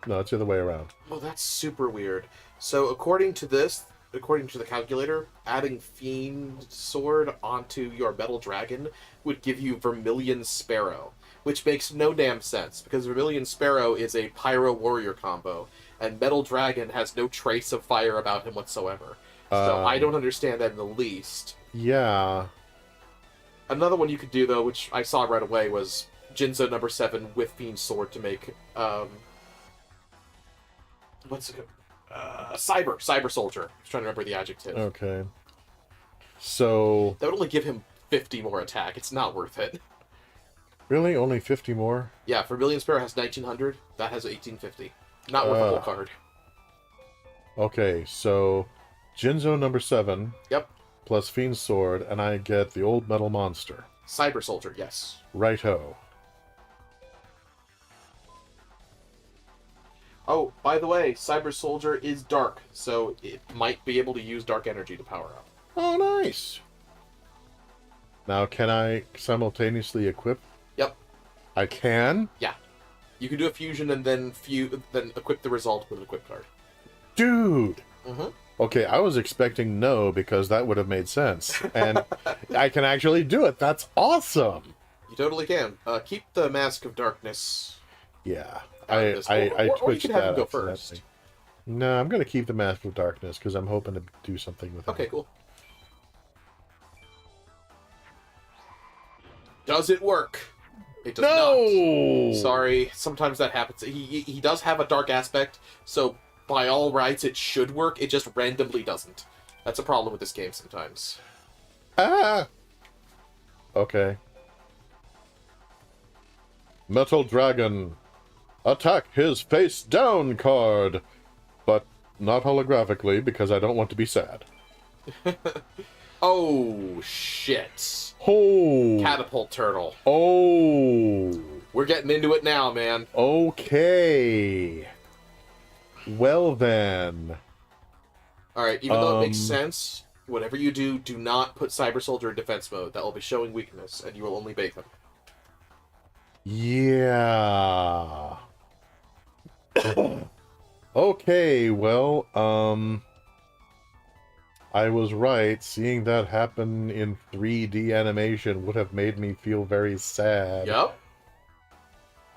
it's the other way around. Well, that's super weird. So, according to the calculator, adding Fiend Sword onto your Metal Dragon would give you Vermilion Sparrow, which makes no damn sense, because Vermilion Sparrow is a Pyro Warrior combo, and Metal Dragon has no trace of fire about him whatsoever. So I don't understand that in the least. Yeah. Another one you could do, though, which I saw right away, was Jinzo number 7 with Fiend Sword to make, what's it? Cyber Soldier. I was trying to remember the adjective. Okay. So... That would only give him 50 more attack. It's not worth it. Really? Only 50 more? Yeah, Vermilion Sparrow has 1900. That has 1850. Not worth a whole card. Okay, so Jinzo number 7. Yep. Plus Fiend Sword, and I get the old metal monster. Cyber Soldier, yes. Righto. Oh, by the way, Cyber Soldier is dark, so it might be able to use dark energy to power up. Oh, nice. Now, can I simultaneously equip? Yep. I can? Yeah. You can do a fusion and then equip the result with an equip card. Dude! Mm-hmm. Okay, I was expecting no, because that would have made sense. And I can actually do it. That's awesome! You totally can. Keep the Mask of Darkness. Yeah. I I or you twitched can have that him go accidentally. first. No, I'm going to keep the Mask of Darkness, because I'm hoping to do something with it. Okay, cool. Does it work? It does not. Sorry, sometimes that happens. He does have a dark aspect, so by all rights it should work, it just randomly doesn't. That's a problem with this game sometimes. Ah! Okay. Metal Dragon. Attack his face down card. But not holographically, because I don't want to be sad. Oh, shit. Oh! Catapult Turtle. Oh! We're getting into it now, man. Okay. Well then. Alright, even though it makes sense, whatever you do, do not put Cyber Soldier in defense mode. That will be showing weakness, and you will only bait them. Yeah. Okay, well, I was right. Seeing that happen in 3D animation would have made me feel very sad. Yep.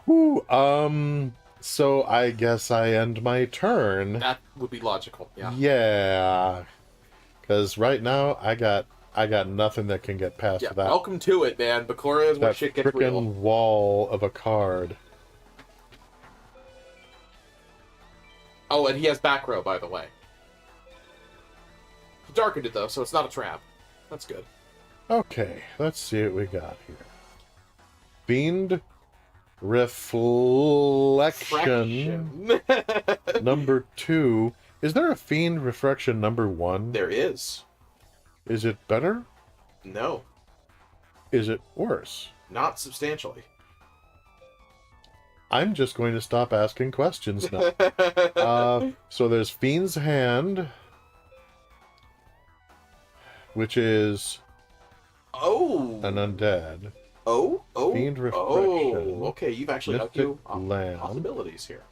Whew, so I guess I end my turn. That would be logical, yeah. Yeah. Because right now, I got nothing that can get past Yeah, that. welcome to it, man. Bakura is where That shit gets real. frickin' wall of a card. Oh, and he has back row, by the way. He darkened it, though, so it's not a trap. That's good. Okay, let's see what we got here. Fiend Reflection number 2. Is there a Fiend Reflection number 1? There is. Is it better? No. Is it worse? Not substantially. I'm just going to stop asking questions now. So there's Fiend's Hand, which is Oh. an undead. Oh. Fiend Reflection. Oh. Okay, you've actually got Mystic two Lamb. possibilities here.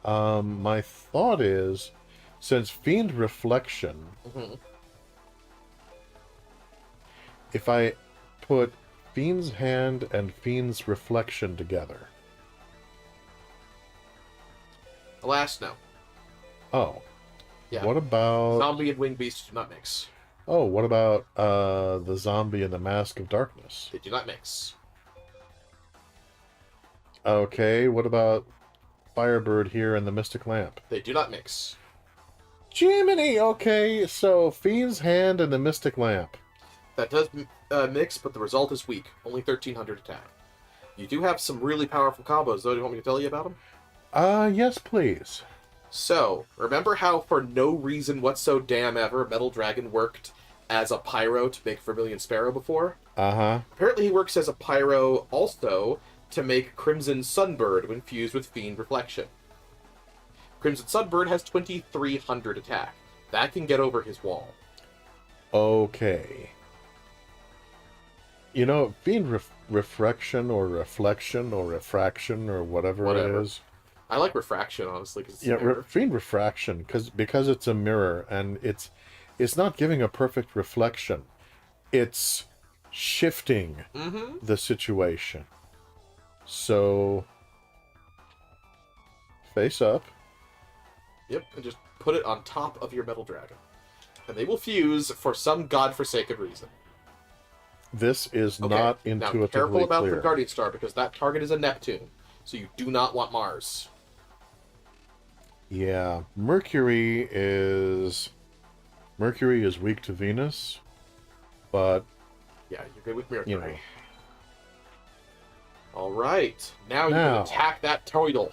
My thought is, since Fiend Reflection, Mm-hmm. if I put Fiend's Hand and Fiend's Reflection together? Alas, no. Oh. Yeah. What about... Zombie and Winged Beast do not mix. Oh, what about the Zombie and the Mask of Darkness? They do not mix. Okay, what about Firebird here and the Mystic Lamp? They do not mix. Jiminy! Okay, so Fiend's Hand and the Mystic Lamp. That does mix, but the result is weak. Only 1300 attack. You do have some really powerful combos, though. Do you want me to tell you about them? Yes, please. So, remember how for no reason whatsoever Metal Dragon worked as a pyro to make Vermilion Sparrow before? Uh-huh. Apparently he works as a pyro also to make Crimson Sunbird when fused with Fiend Reflection. Crimson Sunbird has 2300 attack. That can get over his wall. Okay. You know, Fiend Reflection or Reflection or Refraction or whatever it is. I like Refraction, honestly. Cause it's Yeah, Fiend Refraction, because it's a mirror, and it's not giving a perfect reflection. It's shifting the situation. So, face up. Yep, and just put it on top of your Metal Dragon. And they will fuse for some godforsaken reason. This is not intuitively now, careful about clear. the Guardian Star, because that target is a Neptune. So you do not want Mars. Yeah, Mercury is weak to Venus, but Yeah, you're good with Mercury. you know. Alright, now you can attack that Toidle.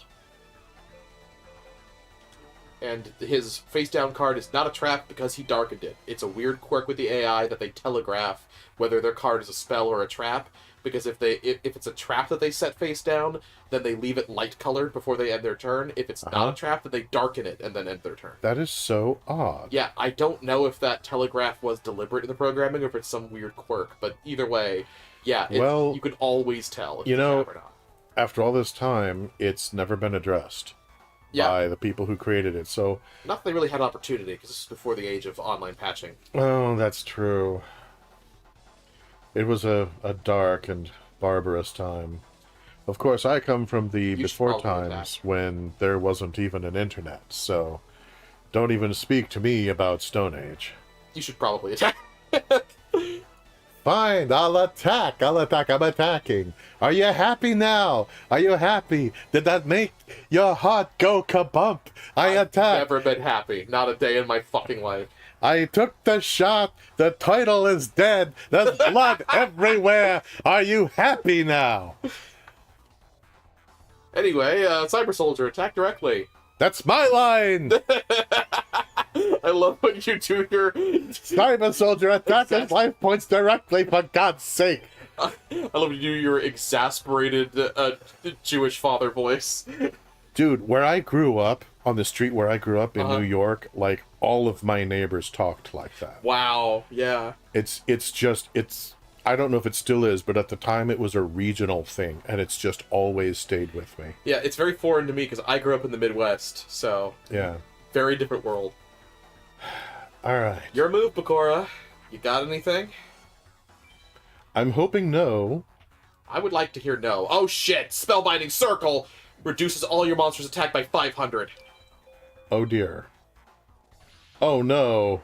And his face-down card is not a trap because he darkened it. It's a weird quirk with the AI that they telegraph whether their card is a spell or a trap, because if it's a trap that they set face down, then they leave it light-colored before they end their turn. If it's not a trap, then they darken it and then end their turn. That is so odd. Yeah, I don't know if that telegraph was deliberate in the programming or if it's some weird quirk, but either way, yeah, Well, you could always tell if you it's know, a trap or not. After all this time, it's never been addressed by the people who created it. So, not that they really had opportunity, because this is before the age of online patching. oh, that's true. It was a dark and barbarous time. Of course, I come from the before times when there wasn't even an internet, so don't even speak to me about Stone Age. You should probably attack. Fine, I'll attack. I'm attacking. Are you happy now? Are you happy? Did that make your heart go kabump? I've attacked. Never been happy. Not a day in my fucking life. I took the shot. The title is dead. There's blood everywhere. Are you happy now? Anyway, Cyber Soldier, attack directly. That's my line. I love when you do your Cyber Soldier, attack his life points directly, for God's sake. I love when you do your exasperated Jewish father voice. Dude, where I grew up, on the street where I grew up in New York, like, all of my neighbors talked like that. Wow, yeah. It's I don't know if it still is, but at the time it was a regional thing, and it's just always stayed with me. Yeah, it's very foreign to me because I grew up in the Midwest, so yeah, very different world. All right, Your move, Bakura. You got anything? I'm hoping no. I would like to hear no. Oh shit! Spellbinding Circle reduces all your monsters' attack by 500. Oh dear. Oh no.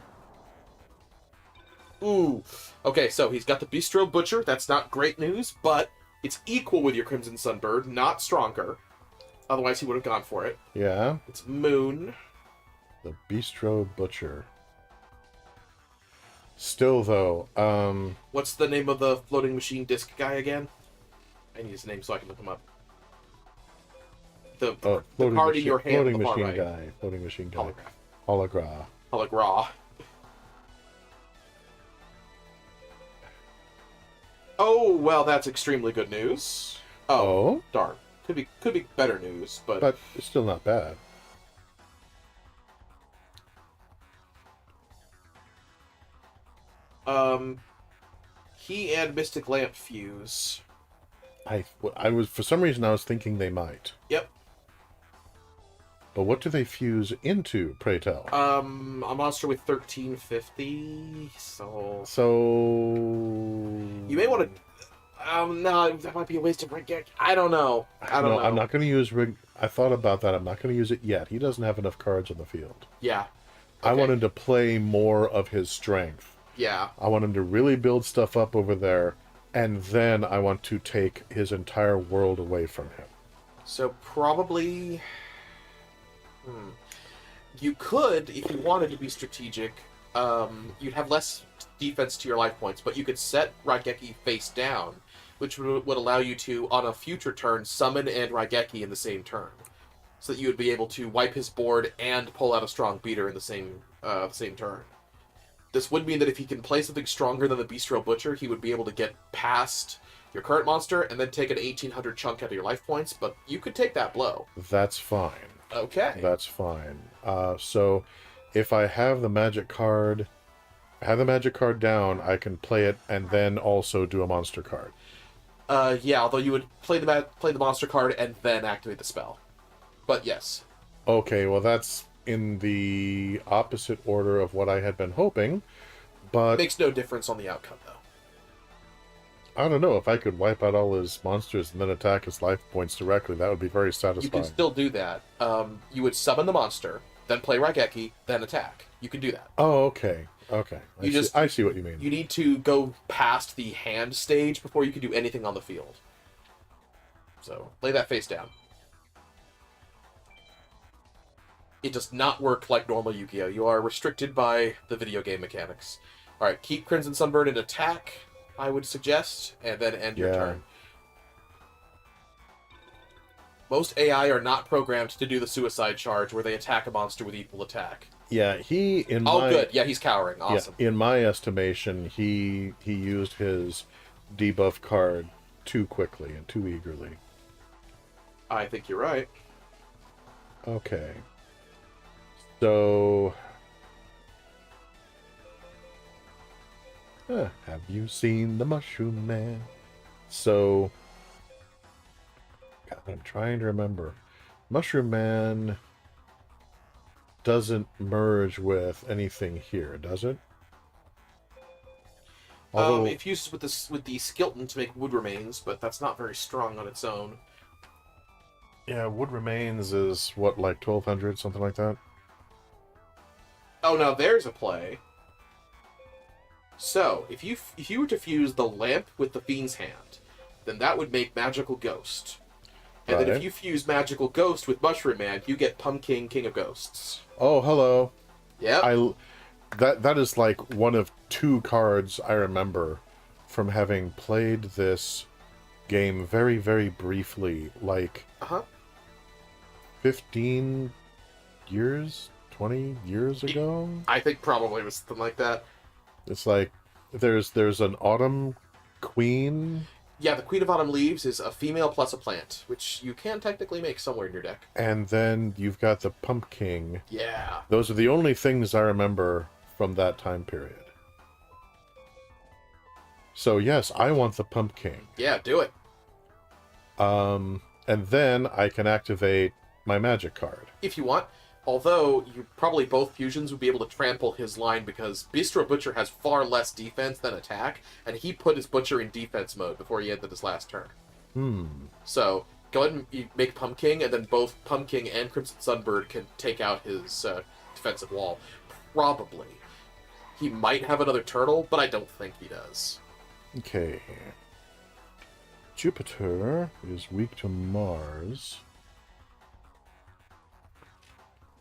Ooh. Okay, so he's got the Bistro Butcher. That's not great news, but it's equal with your Crimson Sunbird, not stronger. Otherwise, he would have gone for it. Yeah. It's Moon. The Bistro Butcher. Still, though, What's the name of the floating machine disc guy again? I need his name so I can look him up. The card in your hand floating on the far machine right. guy. Floating machine guy. Holograph. Hologra. Hologra. Oh, well, that's extremely good news. Oh, darn. Could be better news, but it's still not bad. He and Mystic Lamp fuse. I was, for some reason, I was thinking they might. Yep. But what do they fuse into, pray tell? A monster with 1350, so... So... You may want to... No, that might be a waste of Raigeki. I don't know. I don't know. I'm not going to use Rig. I thought about that. I'm not going to use it yet. He doesn't have enough cards on the field. Yeah. I Okay. want him to play more of his strength. Yeah. I want him to really build stuff up over there, and then I want to take his entire world away from him. So probably... You could, if you wanted to be strategic, you'd have less defense to your life points, but you could set Raigeki face down, which would allow you to, on a future turn, summon and Raigeki in the same turn. So that you would be able to wipe his board and pull out a strong beater in the same turn. This would mean that if he can play something stronger than the Bistro Butcher, he would be able to get past your current monster and then take an 1,800 chunk out of your life points, but you could take that blow. That's fine. Okay. That's fine. So if I have the magic card... down, I can play it and then also do a monster card. Yeah, although you would play the monster card and then activate the spell. But yes. Okay, well that's in the opposite order of what I had been hoping, but... Makes no difference on the outcome, though. I don't know, if I could wipe out all his monsters and then attack his life points directly, that would be very satisfying. You can still do that. You would summon the monster, then play Raigeki, then attack. You can do that. Oh, okay. Okay. I see what you mean. You need to go past the hand stage before you can do anything on the field. So, lay that face down. It does not work like normal Yu-Gi-Oh! You are restricted by the video game mechanics. Alright, keep Crimson Sunbird in attack, I would suggest, and then end your turn. Most AI are not programmed to do the suicide charge where they attack a monster with equal attack. Yeah, good. Yeah, he's cowering. Awesome. Yeah, in my estimation, he used his debuff card too quickly and too eagerly. I think you're right. Okay. So... have you seen the Mushroom Man? So... God, I'm trying to remember. Mushroom Man doesn't merge with anything here, does it? Although, it fuses with the skeleton to make wood remains, but that's not very strong on its own. yeah, Wood Remains is what, like 1200, something like that? Oh, now there's a play. So, if you were to fuse the lamp with the Fiend's Hand, then that would make Magical Ghost. And then if you fuse Magical Ghost with Mushroom Man, you get Pumpkin, King of Ghosts. Oh, hello. Yep. That is like one of two cards I remember from having played this game very, very briefly, like 15 years, 20 years ago? I think probably it was something like that. It's like there's an Autumn Queen. Yeah, the Queen of Autumn Leaves is a female plus a plant, which you can technically make somewhere in your deck. And then you've got the Pumpkin. Yeah. Those are the only things I remember from that time period. So yes, I want the Pumpkin. Yeah, do it. And then I can activate my magic card. If you want. Although, probably both fusions would be able to trample his line because Bistro Butcher has far less defense than attack, and he put his Butcher in defense mode before he ended his last turn. So, go ahead and make Pumpkin, and then both Pumpkin and Crimson Sunbird can take out his defensive wall. Probably. He might have another turtle, but I don't think he does. Okay. Jupiter is weak to Mars.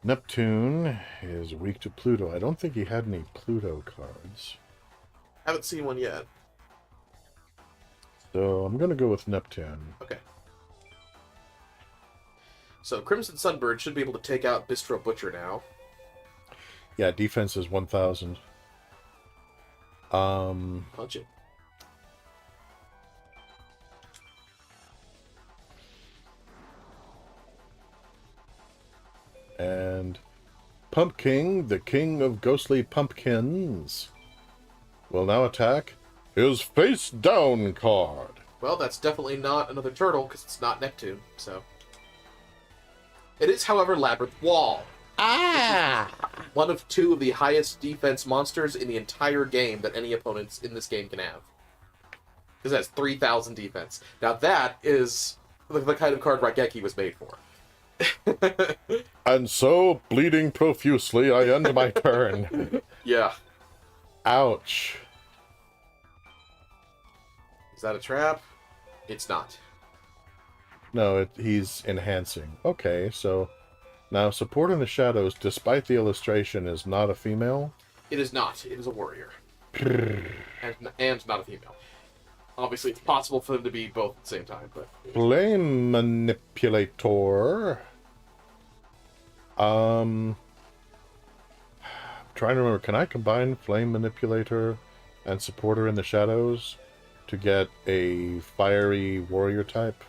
Neptune is weak to Pluto. I don't think he had any Pluto cards. Haven't seen one yet. So I'm going to go with Neptune. Okay. So Crimson Sunbird should be able to take out Bistro Butcher now. Yeah, defense is 1,000. Punch it. And Pumpkin, the king of ghostly pumpkins, will now attack his face down card. Well, that's definitely not another turtle, because it's not Neptune, so... It is, however, Labyrinth Wall. One of two of the highest defense monsters in the entire game that any opponents in this game can have. Because it has 3,000 defense. Now that is the kind of card Raigeki was made for. And so, bleeding profusely, I end my turn. Yeah. Ouch. Is that a trap? It's not. No, he's enhancing. Okay, so now support in the shadows, despite the illustration, is not a female. It is not. It is a warrior. and not a female. Obviously, it's possible for them to be both at the same time, but... Flame manipulator. Trying to remember, can I combine flame manipulator and supporter in the shadows to get a fiery warrior type?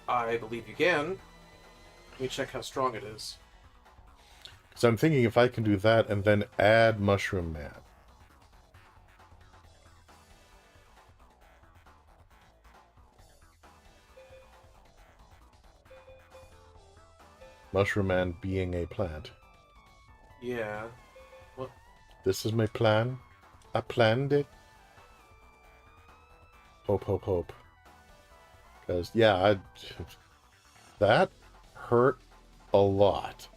I believe you can. Let me check how strong it is. Because I'm thinking if I can do that and then add Mushroom Man. Mushroom Man being a plant. Yeah. What? This is my plan. I planned it. Hope, hope, hope. Because, yeah, that hurt a lot.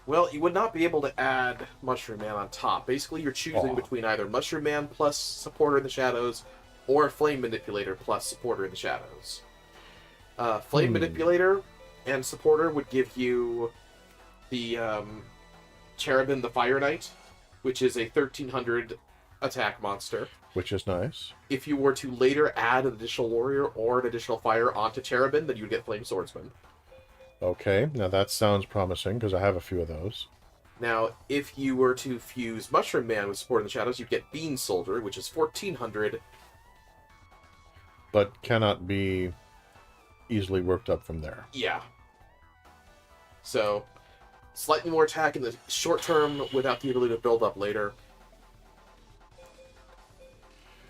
Well, you would not be able to add Mushroom Man on top. Basically, you're choosing between either Mushroom Man plus Supporter in the Shadows or Flame Manipulator plus Supporter in the Shadows. Flame Manipulator and Supporter would give you the Cherubin the Fire Knight, which is a 1300 attack monster. Which is nice. If you were to later add an additional warrior or an additional fire onto Cherubin, then you would get Flame Swordsman. Okay, now that sounds promising, because I have a few of those. Now, if you were to fuse Mushroom Man with Support in the Shadows, you'd get Bean Soldier, which is 1400. But cannot be easily worked up from there. Yeah. So, slightly more attack in the short term without the ability to build up later.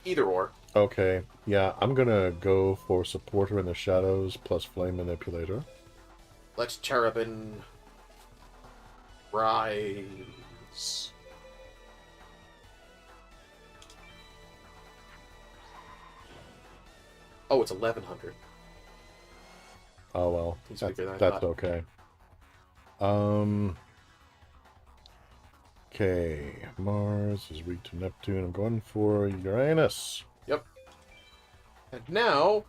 Either or. Okay, yeah, I'm gonna go for Supporter in the Shadows plus Flame Manipulator. Let's Cherubin rise. Oh, it's 1100. Oh well, He's bigger than I that's thought. okay. Okay, Mars is weak to Neptune. I'm going for Uranus. Yep. And now,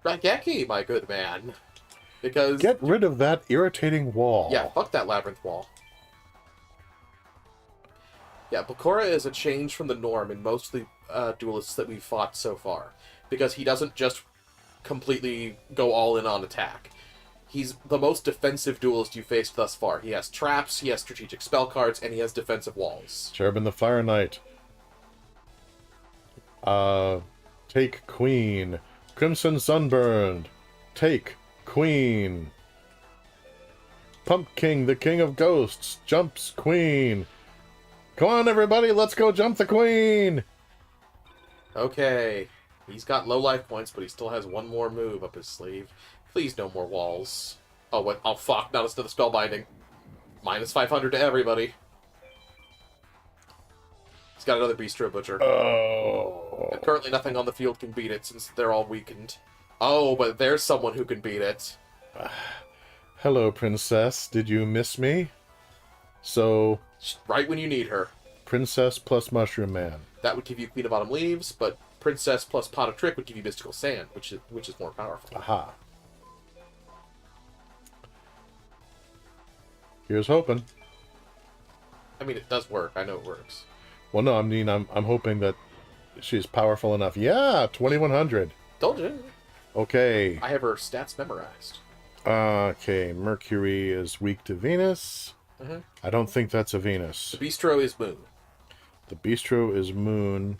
Raigeki, my good man. Because... Get rid of that irritating wall. Yeah, fuck that labyrinth wall. Yeah, Bakura is a change from the norm in most of the duelists that we've fought so far. Because he doesn't just completely go all in on attack. He's the most defensive duelist you faced thus far. He has traps, he has strategic spell cards, and he has defensive walls. Cherubin the Fire Knight. Take Queen. Crimson Sunburned. Take Queen. Pumpkin, the King of Ghosts, jumps Queen. Come on, everybody, let's go jump the Queen! Okay. He's got low life points, but he still has one more move up his sleeve. Please, no more walls. Oh, what? Oh, fuck. Not another spellbinding. Minus 500 to everybody. He's got another Bistro Butcher. Oh. And currently nothing on the field can beat it, since they're all weakened. Oh, but there's someone who can beat it. Hello, Princess. Did you miss me? So... Right when you need her. Princess plus Mushroom Man. That would give you Queen of Autumn Leaves, but Princess plus Pot of Trick would give you Mystical Sand, which is more powerful. Aha. Here's hoping. I mean, it does work. I know it works. Well, no, I mean, I'm hoping that she's powerful enough. Yeah, 2100. Told you. Okay. I have her stats memorized. Okay, Mercury is weak to Venus. Mm-hmm. I don't think that's a Venus. The Bistro is Moon. The Bistro is Moon.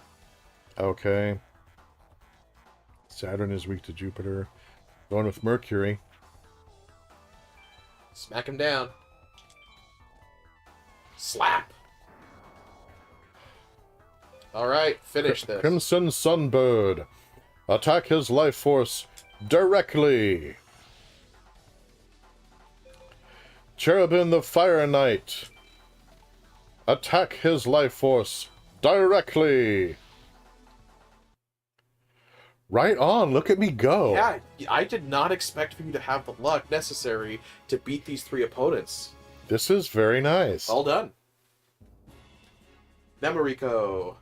Okay. Saturn is weak to Jupiter. Going with Mercury. Smack him down. Slap. Alright, finish this. Crimson Sunbird. Attack his life force directly. Cherubin the Fire Knight. Attack his life force directly. Right on. Look at me go. Yeah, I did not expect for you to have the luck necessary to beat these 3 opponents. This is very nice. All done. Nemoriko.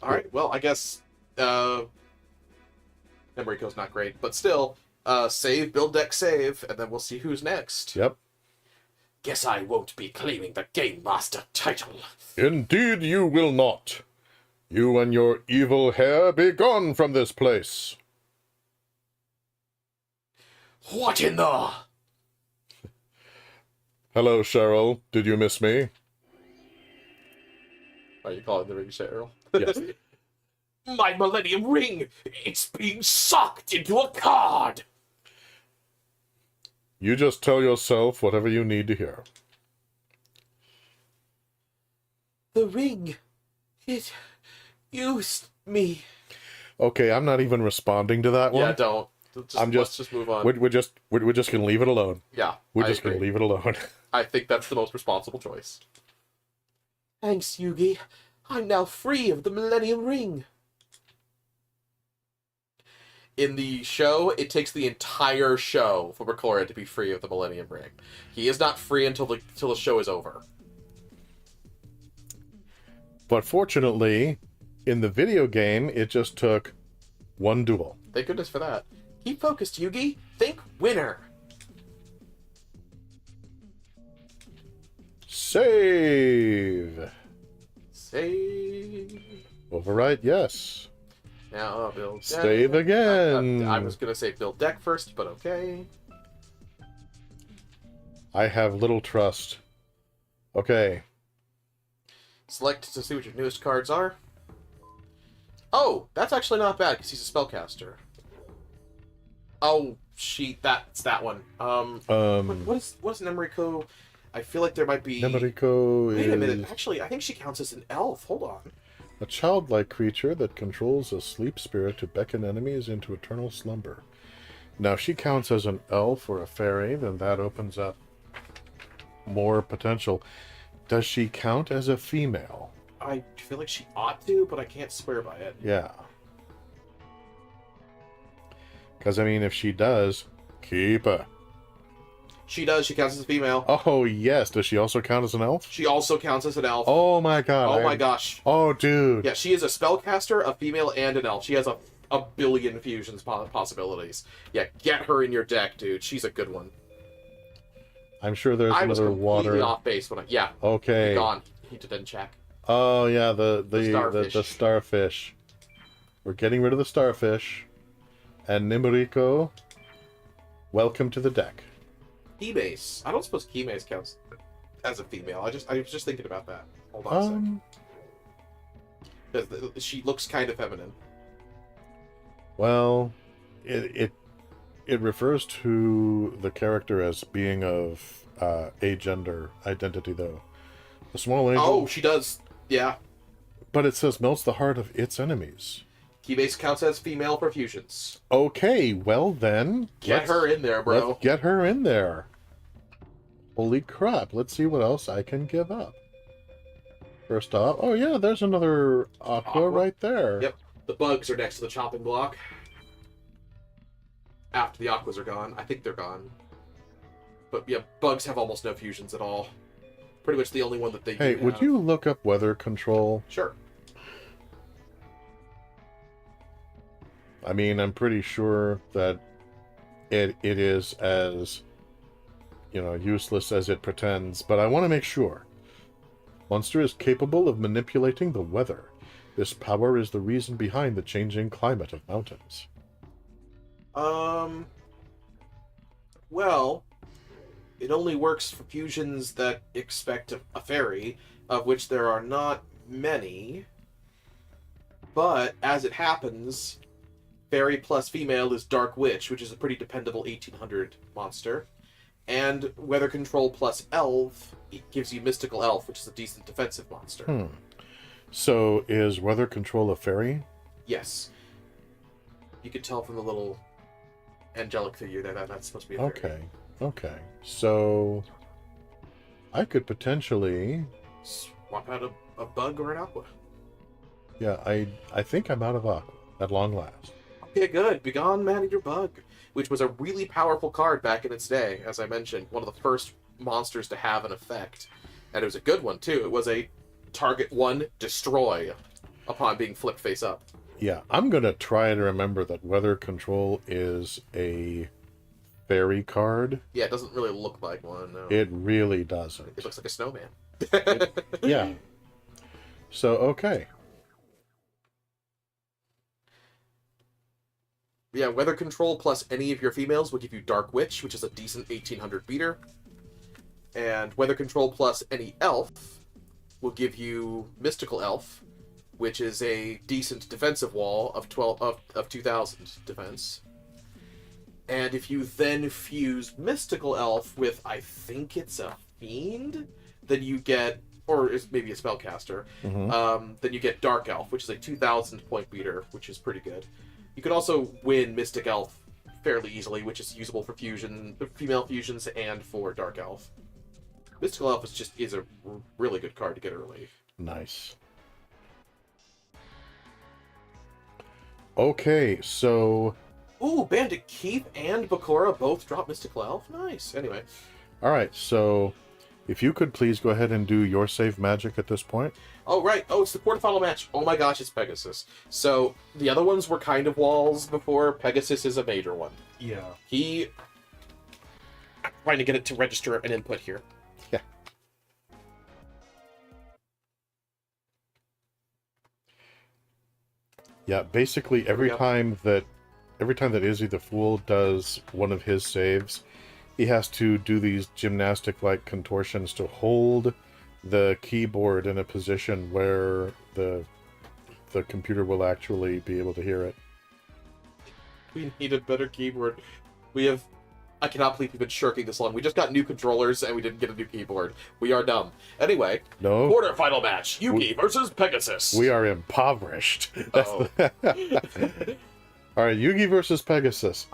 Alright, well, I guess Nemoriko's not great, but still, save, build deck, save, and then we'll see who's next. Yep. Guess I won't be claiming the Game Master title. Indeed you will not. You and your evil hair be gone from this place. What in the... Hello, Cheryl. Did you miss me? Are you calling the ring Cheryl? Yes. My Millennium Ring! It's being sucked into a card! You just tell yourself whatever you need to hear. The ring... It... used me. Okay, I'm not even responding to that one. Yeah, don't. Let's just move on. We're just gonna leave it alone. Yeah, We're just gonna leave it alone. I think that's the most responsible choice. Thanks, Yugi. I'm now free of the Millennium Ring. In the show, it takes the entire show for Bakura to be free of the Millennium Ring. He is not free until the show is over. But fortunately, in the video game, it just took one duel. Thank goodness for that. Keep focused, Yugi. Think winner. Save. Save. Override, yes. Now build deck. Save again. I was going to say build deck first, but okay. I have little trust. Okay. Select to see what your newest cards are. Oh, that's actually not bad, because he's a spellcaster. Oh, that's that one. What is Nemoriko? I feel like there might be... Nemoriko is... Wait a minute, actually, I think she counts as an elf. Hold on. a childlike creature that controls a sleep spirit to beckon enemies into eternal slumber. Now, if she counts as an elf or a fairy, then that opens up more potential. Does she count as a female? I feel like she ought to, but I can't swear by it. Yeah. Because, I mean, if she does, keep her. She does. She counts as a female. Oh, yes. Does she also count as an elf? She also counts as an elf. Oh, my God. Oh, my gosh. Oh, dude. Yeah, she is a spellcaster, a female, and an elf. She has a billion fusions possibilities. Yeah, get her in your deck, dude. She's a good one. I'm sure there's I was another completely water. off base when I... Yeah. Okay. Gone. He didn't check. Oh, yeah, the starfish. starfish. We're getting rid of the starfish. And Nimuriko, welcome to the deck. Keybase. I don't suppose Keybase counts as a female. I was just thinking about that. Hold on a second. Because she looks kind of feminine. Well, it refers to the character as being of a gender identity, though. A small angel. Oh, she does. Yeah. But it says melts the heart of its enemies. Keybase counts as female for fusions. Okay, well then... Get her in there, bro. Let's get her in there. Holy crap, let's see what else I can give up. First off, oh yeah, there's another aqua right there. Yep, the bugs are next to the chopping block. After the aquas are gone. I think they're gone. But yeah, bugs have almost no fusions at all. Pretty much the only one that they Hey, would you look up weather control? Sure. I mean, I'm pretty sure that it is as, useless as it pretends, but I want to make sure. Monster is capable of manipulating the weather. This power is the reason behind the changing climate of mountains. Well, it only works for fusions that expect a fairy, of which there are not many. But, as it happens... Fairy plus female is Dark Witch, which is a pretty dependable 1800 monster. And Weather Control plus Elf gives you Mystical Elf, which is a decent defensive monster. So, is Weather Control a fairy? Yes. You can tell from the little angelic figure there that that's supposed to be a fairy. Okay. So, I could potentially... Swap out a bug or an aqua. Yeah, I think I'm out of aqua at long last. Okay, good. Begone, man-eater bug. Which was a really powerful card back in its day, as I mentioned. One of the first monsters to have an effect. And it was a good one, too. It was a target 1, destroy, upon being flipped face up. Yeah, I'm going to try to remember that Weather Control is a fairy card. Yeah, it doesn't really look like one, no. It really doesn't. It looks like a snowman. Yeah. So, okay. Yeah, Weather Control plus any of your females will give you Dark Witch, which is a decent 1800 beater. And Weather Control plus any elf will give you Mystical Elf, which is a decent defensive wall of 2000 defense. And if you then fuse Mystical Elf with, I think it's a Fiend, then you get, or it's maybe a Spellcaster, then you get Dark Elf, which is a 2000 point beater, which is pretty good. You could also win Mystic Elf fairly easily, which is usable for female fusions and for Dark Elf. Mystical Elf is a really good card to get early. Nice. Okay, so... Ooh, Bandit Keith and Bakura both drop Mystical Elf. Nice. Anyway. Alright, so if you could please go ahead and do your save magic at this point. Oh, right. Oh, it's the quarterfinal match. Oh my gosh, it's Pegasus. So, the other ones were kind of walls before. Pegasus is a major one. Yeah. I'm trying to get it to register an input here. Yeah. Yeah, basically every time that Izzy the Fool does one of his saves, he has to do these gymnastic-like contortions to hold the keyboard in a position where the computer will actually be able to hear it. We need a better keyboard. I cannot believe we've been shirking this long. We just got new controllers and we didn't get a new keyboard. We are dumb. Anyway, no. Quarterfinal match. Yugi versus Pegasus. We are impoverished. Uh-oh. Alright, Yugi versus Pegasus.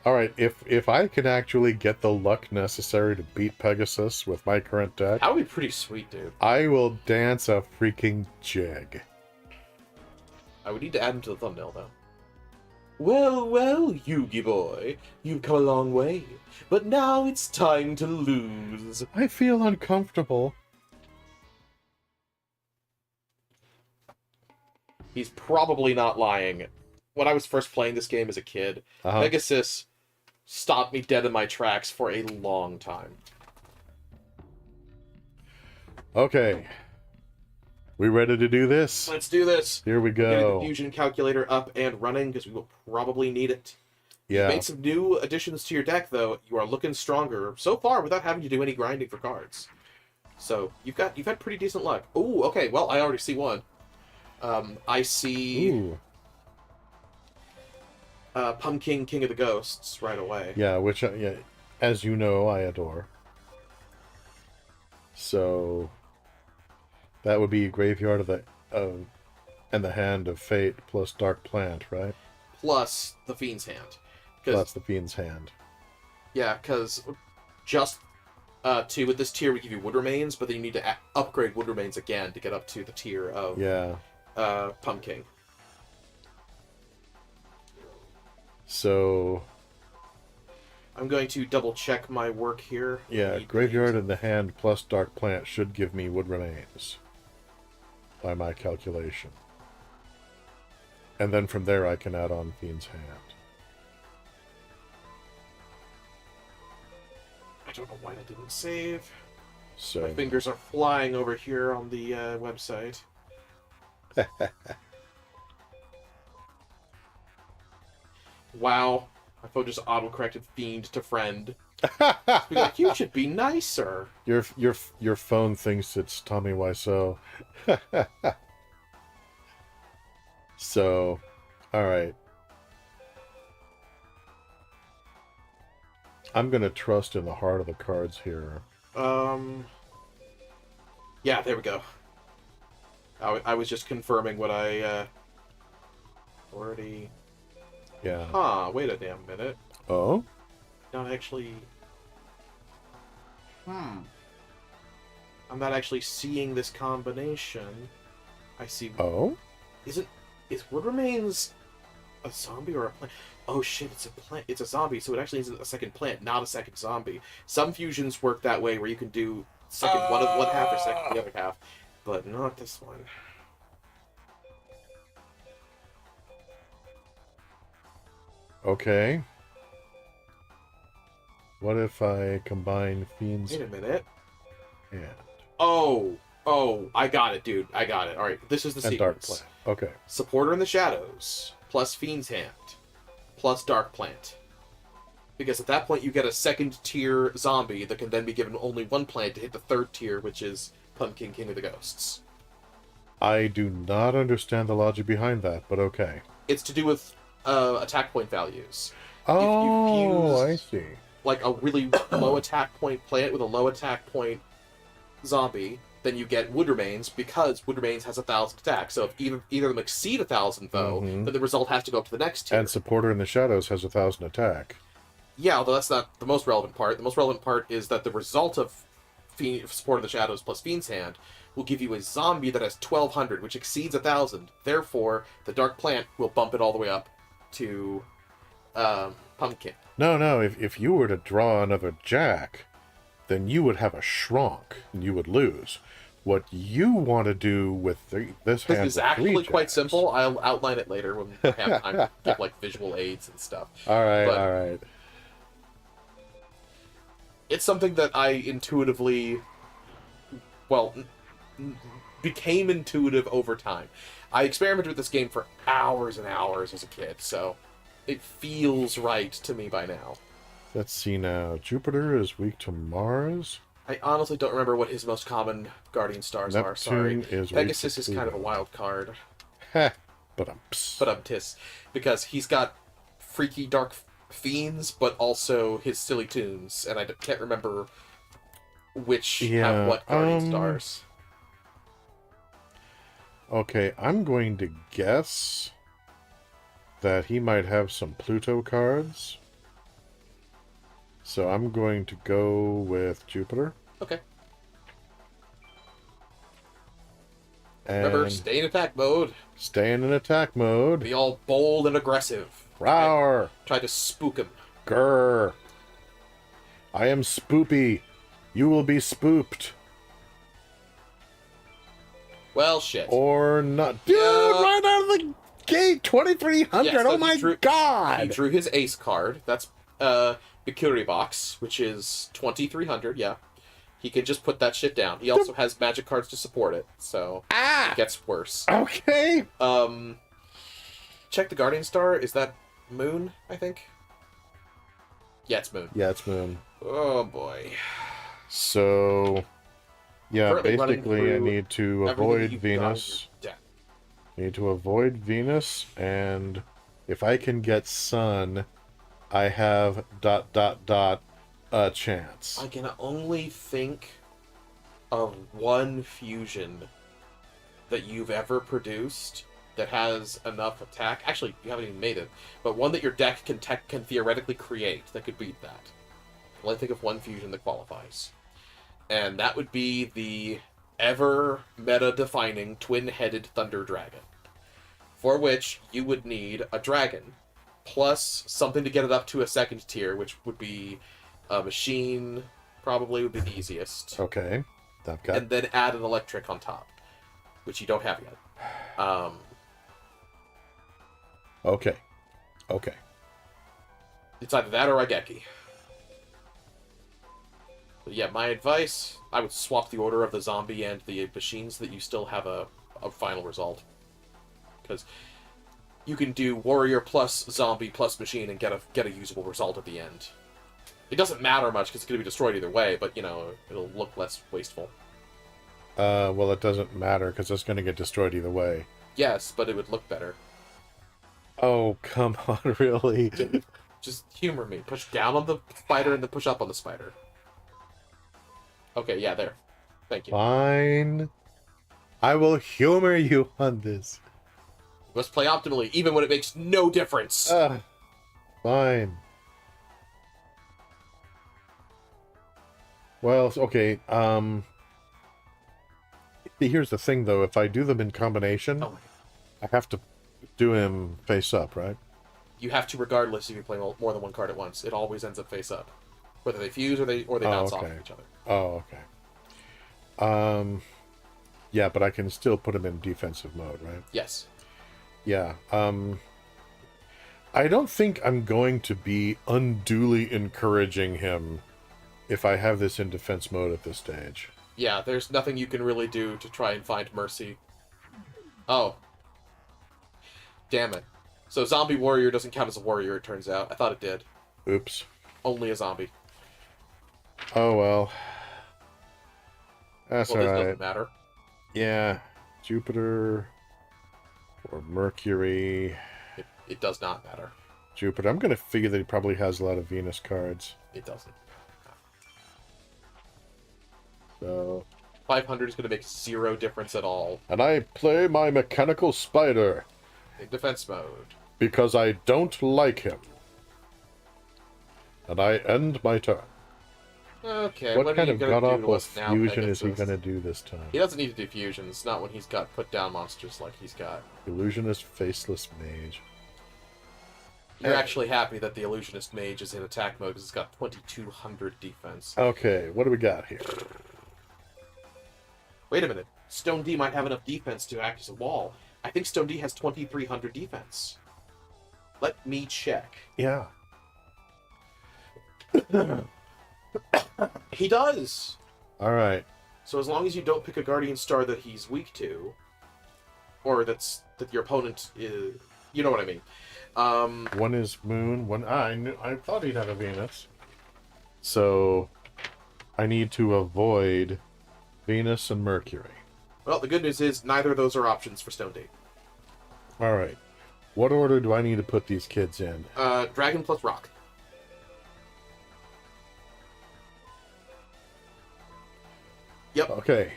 Alright, if I can actually get the luck necessary to beat Pegasus with my current deck... That would be pretty sweet, dude. I will dance a freaking jig. I would need to add him to the thumbnail, though. Well, Yugi boy, you've come a long way, but now it's time to lose. I feel uncomfortable. He's probably not lying. When I was first playing this game as a kid, Pegasus stopped me dead in my tracks for a long time. Okay. We ready to do this? Let's do this. Here we go. Getting the fusion calculator up and running, because we will probably need it. Yeah. You made some new additions to your deck, though. You are looking stronger so far without having to do any grinding for cards. So you've had pretty decent luck. Oh, okay. Well, I already see one. I see Pumpkin King of the Ghosts right away. Yeah, which as you know, I adore. So that would be Graveyard of and the Hand of Fate plus Dark Plant, right? Plus the Fiend's Hand. Plus the Fiend's Hand. Yeah, because just with this tier we give you Wood Remains, but then you need to upgrade Wood Remains again to get up to the tier of Pumpkin. So I'm going to double check my work here. Yeah, Graveyard in the Hand plus Dark Plant should give me Wood Remains, by my calculation. And then from there I can add on Fiend's Hand. I don't know why that didn't save. So my fingers are flying over here on the website. Wow. My phone just auto-corrected Fiend to Friend. Like, you should be nicer. Your phone thinks it's Tommy Wiseau. So, alright. I'm gonna trust in the heart of the cards here. Yeah, there we go. I was just confirming what I already... Yeah. Huh, wait a damn minute. Oh? Not actually... I'm not actually seeing this combination. I see. Oh? Is Wood Remains a zombie or a plant? Oh shit, it's a plant. It's a zombie, so it actually is a second plant, not a second zombie. Some fusions work that way, where you can do second one half or second the other half, but not this one. Okay. What if I combine Fiend's Wait a minute. Hand Oh, I got it, dude. I got it. All right, this is the and Dark sequence. Plant? Okay. Supporter in the Shadows, plus Fiend's Hand, plus Dark Plant. Because at that point, you get a second-tier zombie that can then be given only one plant to hit the third tier, which is Pumpkin King of the Ghosts. I do not understand the logic behind that, but okay. It's to do with attack point values. Oh, I see. Like a really low attack point plant with a low attack point zombie, then you get Wood Remains, because Wood Remains has 1,000 attack. So if either of them exceed 1,000, though, then the result has to go up to the next tier. And Supporter in the Shadows has 1,000 attack. Yeah, although that's not the most relevant part. The most relevant part is that the result of Supporter in the Shadows plus Fiend's Hand will give you a zombie that has 1,200, which exceeds 1,000. Therefore, the Dark Plant will bump it all the way up to Pumpkin. No, if you were to draw another Jack, then you would have a Shrunk, and you would lose. What you want to do with this hand is actually quite simple. I'll outline it later when I have time to give like visual aids and stuff. All right. It's something that I intuitively, became intuitive over time. I experimented with this game for hours and hours as a kid, so it feels right to me by now. Let's see now. Jupiter is weak to Mars. I honestly don't remember what his most common guardian stars Neptune are. Sorry, is Pegasus is kind of a wild card. Heh. But because he's got freaky dark fiends, but also his silly tunes, and I can't remember which have what guardian stars. Okay, I'm going to guess that he might have some Pluto cards. So I'm going to go with Jupiter. Okay. And remember, stay in attack mode. Staying in attack mode. Be all bold and aggressive. Roar! Try to spook him. Grr! I am spoopy. You will be spooped. Well, shit. Or not. Dude, right out of the gate, 2,300. Yes, so oh my god! He drew his ace card. That's Bikuri Box, which is 2,300, yeah. He can just put that shit down. He also has magic cards to support it, so it gets worse. Okay. Check the Guardian Star. Is that Moon, I think? Yeah, it's Moon. Yeah, it's Moon. Oh, boy. So, yeah, Currently basically I need to avoid Venus. Need to avoid Venus, and if I can get Sun, I have ... a chance. I can only think of one fusion that you've ever produced that has enough attack. Actually, you haven't even made it, but one that your deck can theoretically create that could beat that. I can only think of one fusion that qualifies, and that would be the ever meta-defining twin-headed Thunder Dragon, for which you would need a dragon plus something to get it up to a second tier, which would be a machine, probably would be the easiest. Okay. And then add an electric on top, which you don't have yet. Okay. It's either that or Raigeki. But yeah, my advice, I would swap the order of the zombie and the machines so that you still have a final result. Because you can do warrior plus zombie plus machine and get a usable result at the end. It doesn't matter much because it's going to be destroyed either way, but, it'll look less wasteful. Well, it doesn't matter because it's going to get destroyed either way. Yes, but it would look better. Oh, come on, really? Just humor me. Push down on the spider and then push up on the spider. Okay, yeah, there. Thank you. Fine. I will humor you on this. You must play optimally, even when it makes no difference. Fine. Well, okay, See, here's the thing, though. If I do them in combination, Oh my God. I have to do him face up, right? You have to regardless if you play more than one card at once. It always ends up face up. Whether they fuse or they bounce off of each other. Oh, okay. Yeah, but I can still put him in defensive mode, right? Yes. Yeah. I don't think I'm going to be unduly encouraging him if I have this in defense mode at this stage. Yeah, there's nothing you can really do to try and find mercy. Oh. Damn it. So zombie warrior doesn't count as a warrior, it turns out. I thought it did. Oops. Only a zombie. Oh, well. That's Well, this alright. doesn't matter. Yeah. Jupiter or Mercury. It does not matter. Jupiter. I'm going to figure that he probably has a lot of Venus cards. It doesn't. So... 500 is going to make 0 difference at all. And I play my mechanical spider. In defense mode. Because I don't like him. And I end my turn. Okay, What kind are of you gonna do god to awful us now, fusion is he Pegasus? going to do this time? He doesn't need to do fusions, not when he's got put down monsters like he's got. Illusionist Faceless Mage. You're actually happy that the Illusionist Mage is in attack mode because it's got 2200 defense. Okay, what do we got here? Wait a minute. Stone D might have enough defense to act as a wall. I think Stone D has 2300 defense. Let me check. Yeah. He does! Alright. So as long as you don't pick a Guardian Star that he's weak to, or that your opponent is... You know what I mean. One is Moon, one... I thought he'd have a Venus. So, I need to avoid Venus and Mercury. Well, the good news is neither of those are options for Stone D. Alright. What order do I need to put these kids in? Dragon plus Rock. Yep. Okay.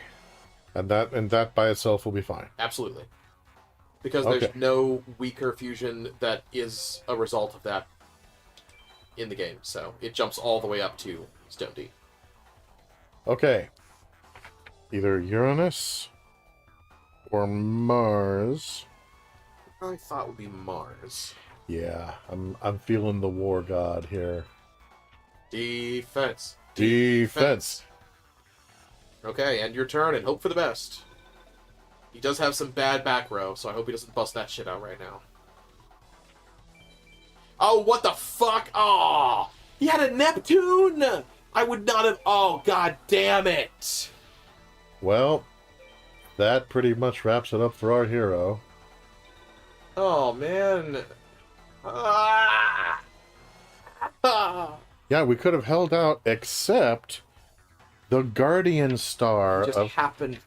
And that by itself will be fine. Absolutely. Because Okay. there's no weaker fusion that is a result of that in the game. So it jumps all the way up to Stone D. Okay. Either Uranus or Mars. I thought would be Mars. Yeah, I'm feeling the war god here. Defense. Defense. Okay, end your turn and hope for the best. He does have some bad back row, so I hope he doesn't bust that shit out right now. Oh, what the fuck? Oh, he had a Neptune! I would not have... Oh, god damn it! Well, that pretty much wraps it up for our hero. Oh, man. Ah! Ah! Yeah, we could have held out, except the Guardian Star Just happened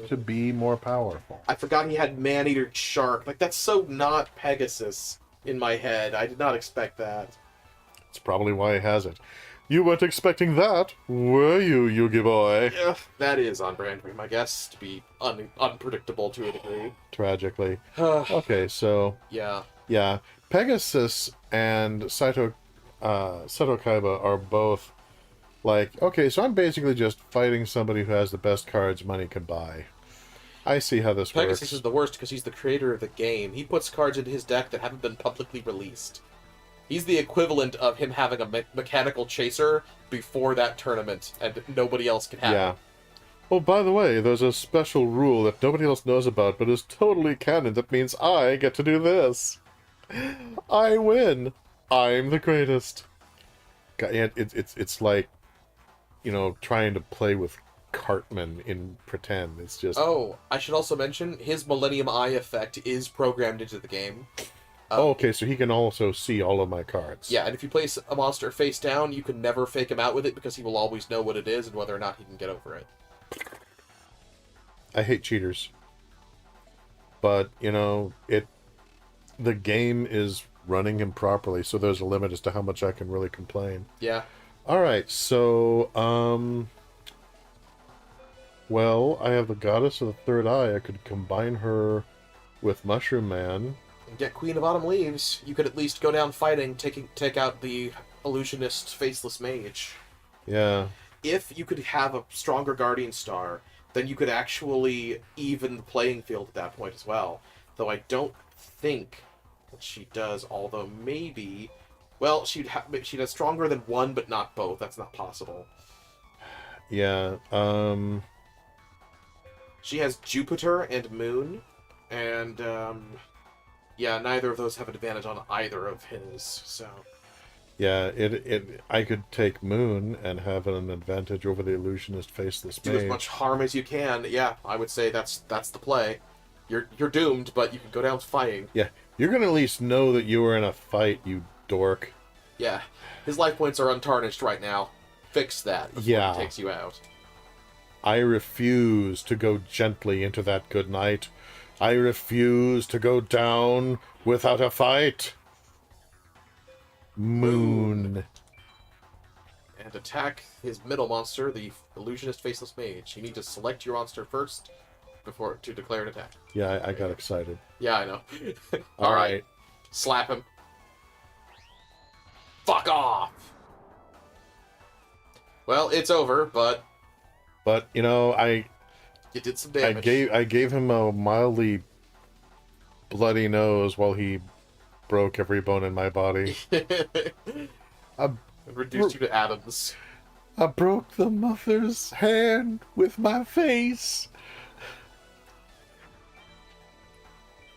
to be more powerful. I forgot he had man-eater shark. Like, that's so not Pegasus in my head. I did not expect that. It's probably why he has it. You weren't expecting that, were you, Yugi boy? Yeah, that is on brand for him, I guess, to be unpredictable to a degree. Tragically. Okay, so Yeah. yeah, Pegasus and Saito Kaiba are both like, okay, so I'm basically just fighting somebody who has the best cards money can buy. I see how this Pegasus works. is the worst because he's the creator of the game. He puts cards into his deck that haven't been publicly released. He's the equivalent of him having a mechanical chaser before that tournament, and nobody else can have Yeah. it. Oh, by the way, there's a special rule that nobody else knows about, but is totally canon. That means I get to do this. I win. I'm the greatest. God, yeah, it's like, you know, trying to play with Cartman in pretend. It's just... Oh, I should also mention, his Millennium Eye effect is programmed into the game. Oh, okay, so he can also see all of my cards. Yeah, and if you place a monster face down, you can never fake him out with it because he will always know what it is and whether or not he can get over it. I hate cheaters. But, you know, the game is running improperly, so there's a limit as to how much I can really complain. Yeah. Alright, so, well, I have the Goddess of the Third Eye. I could combine her with Mushroom Man. And get Queen of Autumn Leaves. You could at least go down fighting, take out the Illusionist Faceless Mage. Yeah. If you could have a stronger Guardian Star then you could actually even the playing field at that point as well. Though I don't think that she does, although maybe... Well, she does stronger than one, but not both. That's not possible. Yeah, She has Jupiter and Moon, and, yeah, neither of those have an advantage on either of his, so... Yeah, I could take Moon and have an advantage over the illusionist faceless Do mage. as much harm as you can. Yeah, I would say that's the play. You're doomed, but you can go down fighting. Yeah, you're gonna at least know that you were in a fight, you dork. Yeah, his life points are untarnished right now. Fix that before Yeah. he takes you out. I refuse to go gently into that good night. I refuse to go down without a fight. Moon. And attack his middle monster, the illusionist faceless mage. You need to select your monster first before to declare an attack. Yeah, I got excited. Yeah, I know. All right. Slap him. Fuck off! Well, it's over, but But you know, I you did some damage. I gave him a mildly bloody nose while he broke every bone in my body. I, Reduced you to atoms. I broke the mother's hand with my face.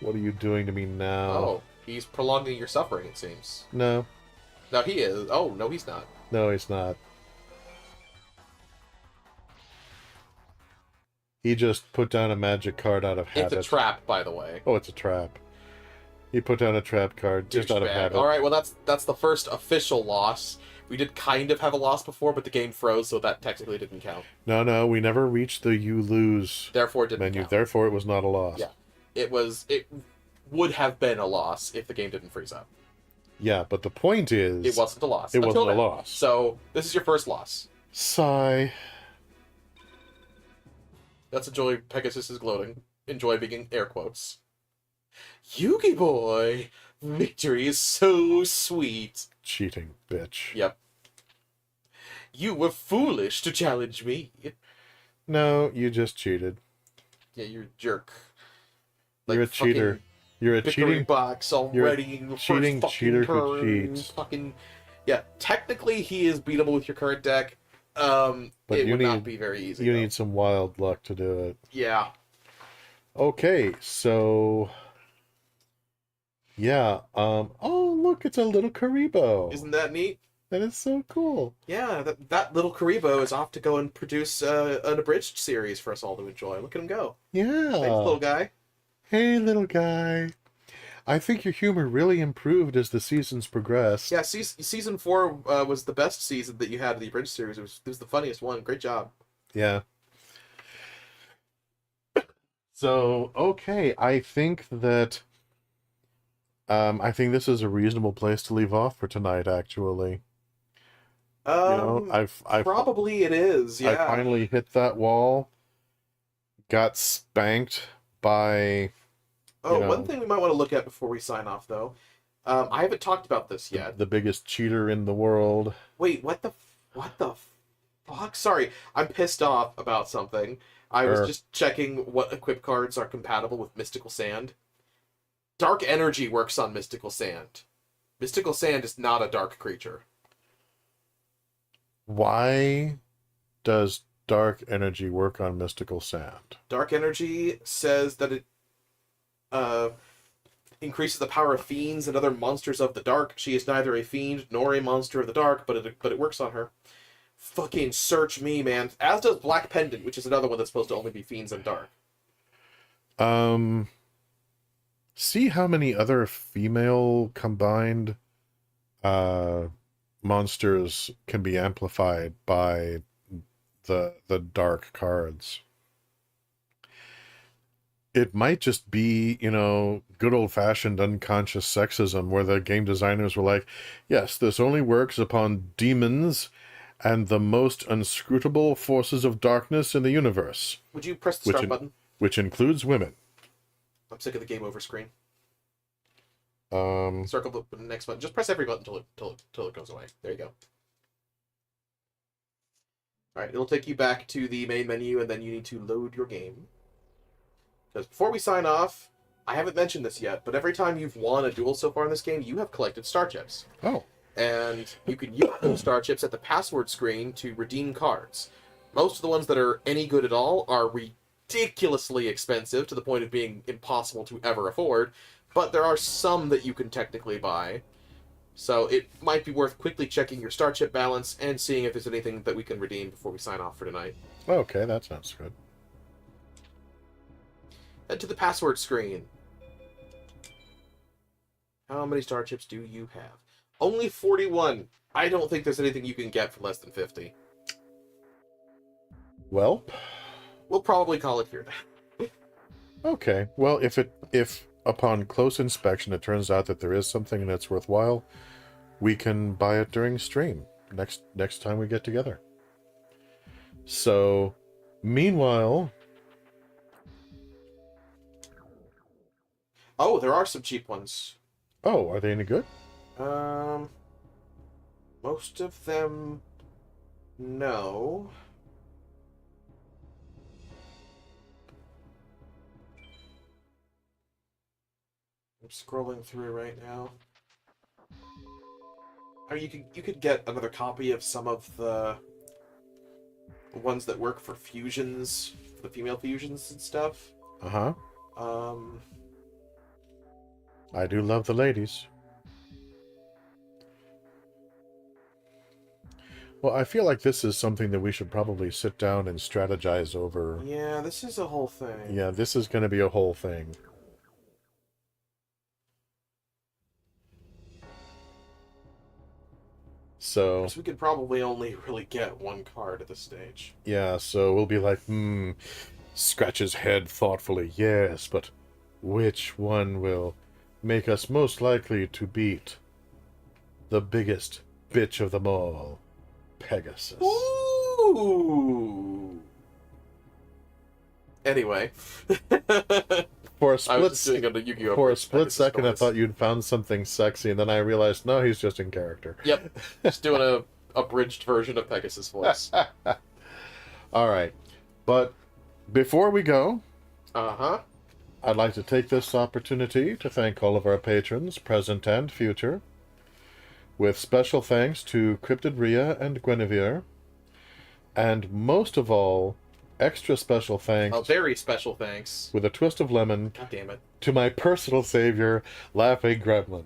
What are you doing to me now? Oh, he's prolonging your suffering, it seems. No, No, he is. Oh, no, he's not. no, he's not. He just put down a magic card out of habit. It's a trap, by the way. Oh, it's a trap. He put down a trap card just out of Douchebag. habit. All right, well, that's the first official loss. We did kind of have a loss before, but the game froze, so that technically didn't count. No, we never reached the you lose Therefore, it didn't menu. count. Therefore, it was not a loss. Yeah. It would have been a loss if the game didn't freeze up. Yeah, but the point is... It wasn't a loss. It wasn't until a then. loss. So, this is your first loss. Sigh. Let's enjoy Pegasus's gloating. Enjoy being in air quotes. Yugi boy! Victory is so sweet. Cheating, bitch. Yep. You were foolish to challenge me. No, you just cheated. Yeah, you're a jerk. You're a cheater. You're a Victory cheating... box already. in the cheating first cheater fucking who turn. cheats. Fucking yeah. Technically, he is beatable with your current deck. But It you would not need- be very easy. You though. need some wild luck to do it. Yeah. Okay, so... Yeah, oh, look, it's a little Karibo. Isn't that neat? That is so cool. Yeah, that little Karibo is off to go and produce an abridged series for us all to enjoy. Look at him go. Yeah. Thanks, little guy. Hey, little guy. I think your humor really improved as the seasons progressed. Yeah, season 4 was the best season that you had of the abridged series. It was the funniest one. Great job. Yeah. So, okay, I think that... I think this is a reasonable place to leave off for tonight, actually. I've Probably it is, yeah. I finally hit that wall, got spanked by... One thing we might want to look at before we sign off, though. I haven't talked about this yet. the biggest cheater in the world. Wait, what the fuck? Sorry, I'm pissed off about something. I was just checking what equip cards are compatible with Mystical Sand. Dark Energy works on Mystical Sand. Mystical Sand is not a dark creature. Why does dark energy work on mystical sand? Dark Energy says that it increases the power of fiends and other monsters of the dark. She is neither a fiend nor a monster of the dark, but it works on her. Fucking search me, man. As does Black Pendant, which is another one that's supposed to only be fiends and dark. See how many other female combined monsters can be amplified by the dark cards. It might just be, good old-fashioned unconscious sexism where the game designers were like, yes, this only works upon demons and the most inscrutable forces of darkness in the universe. Would you press the start button? Which includes women. I'm sick of the game over screen. Um, Circle the next button. Just press every button until it goes away. There you go. Alright, it'll take you back to the main menu, and then you need to load your game. Because before we sign off, I haven't mentioned this yet, but every time you've won a duel so far in this game, you have collected star chips. Oh. And you can use those star chips at the password screen to redeem cards. Most of the ones that are any good at all are ridiculously expensive, to the point of being impossible to ever afford, but there are some that you can technically buy. So it might be worth quickly checking your star chip balance and seeing if there's anything that we can redeem before we sign off for tonight. Okay, that sounds good. Head to the password screen. How many star chips do you have? Only 41. I don't think there's anything you can get for less than 50. Well, We'll probably call it here. okay. Well, if upon close inspection it turns out that there is something that's worthwhile, we can buy it during stream next time we get together. So, meanwhile, Oh, there are some cheap ones. oh, are they any good? Most of them, no. I'm scrolling through right now. Or you could get another copy of some of the ones that work for fusions, the female fusions and stuff. Uh-huh. Um, I do love the ladies. Well, I feel like this is something that we should probably sit down and strategize over. yeah, this is a whole thing. Yeah, this is going to be a whole thing. So, Because we could probably only really get one card at this stage. yeah, so we'll be like, scratch his head thoughtfully. Yes, but which one will make us most likely to beat the biggest bitch of them all, Pegasus? Ooh. Anyway. For a I split, was just doing a Yu-Gi-Oh! for a split Pegasus second, I voice. thought you'd found something sexy, and then I realized, no, he's just in character. Yep. Just doing a abridged version of Pegasus voice. All right, but before we go, Uh-huh. I'd like to take this opportunity to thank all of our patrons, present and future, with special thanks to Cryptid Rhea and Guinevere, and most of all, extra special thanks, A very special thanks. with a twist of lemon, God damn it. to my personal savior, Laughing Gremlin.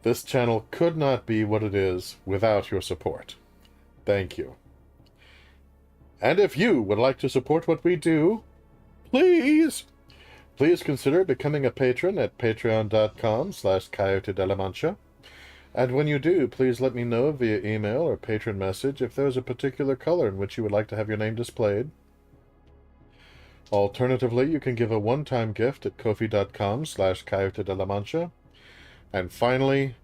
This channel could not be what it is without your support. Thank you. And if you would like to support what we do, please consider becoming a patron at patreon.com/Coyote de la Mancha. And when you do, please let me know via email or patron message if there's a particular color in which you would like to have your name displayed. Alternatively, you can give a one-time gift at kofi.com/Coyote de la Mancha. And finally,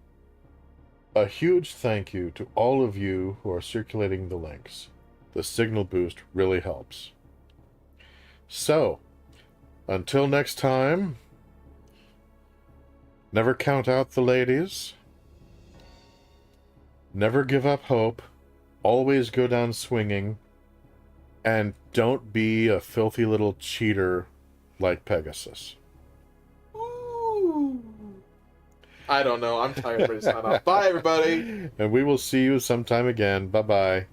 a huge thank you to all of you who are circulating the links. The signal boost really helps. So, until next time, never count out the ladies. Never give up hope. Always go down swinging. And don't be a filthy little cheater like Pegasus. Ooh. I don't know. I'm tired. Ready to sign off. Bye, everybody. And we will see you sometime again. Bye-bye.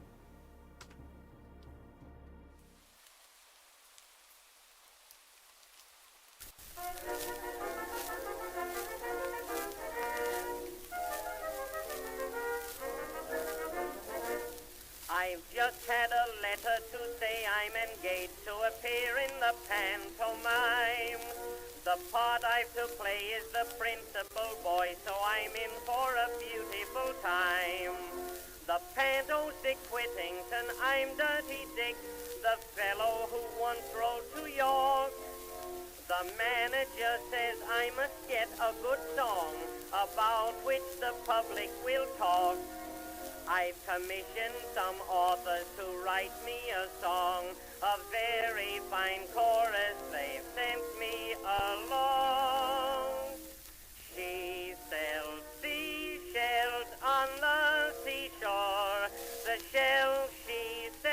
I've just had a letter to say I'm engaged to appear in the pantomime. The part I've to play is the principal boy, so I'm in for a beautiful time. The panto's Dick Whittington, I'm Dirty Dick, the fellow who once rode to York. The manager says I must get a good song about which the public will talk. I've commissioned some authors to write me a song, a very fine chorus they've sent me along. She sells seashells on the seashore, the shells she sells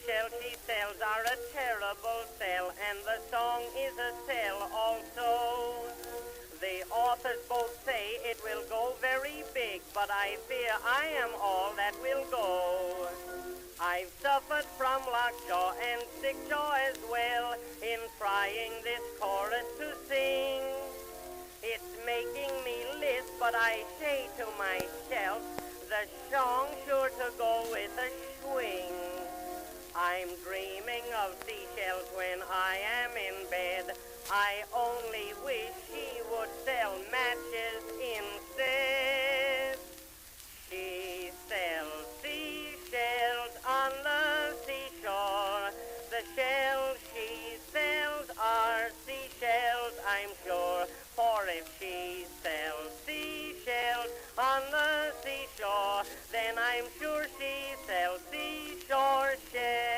seashells she sells are a terrible sell, and the song is a sell also. The authors both say it will go very big, but I fear I am all that will go. I've suffered from lockjaw and stickjaw as well in trying this chorus to sing. It's making me lisp, but I say to myself, the song's sure to go with a swing. I'm dreaming of seashells when I am in bed. I only wish she would sell matches instead. She sells seashells on the seashore. The shells she sells are seashells, I'm sure. For if she sells seashells on the seashore, then I'm sure she sells seashore shells.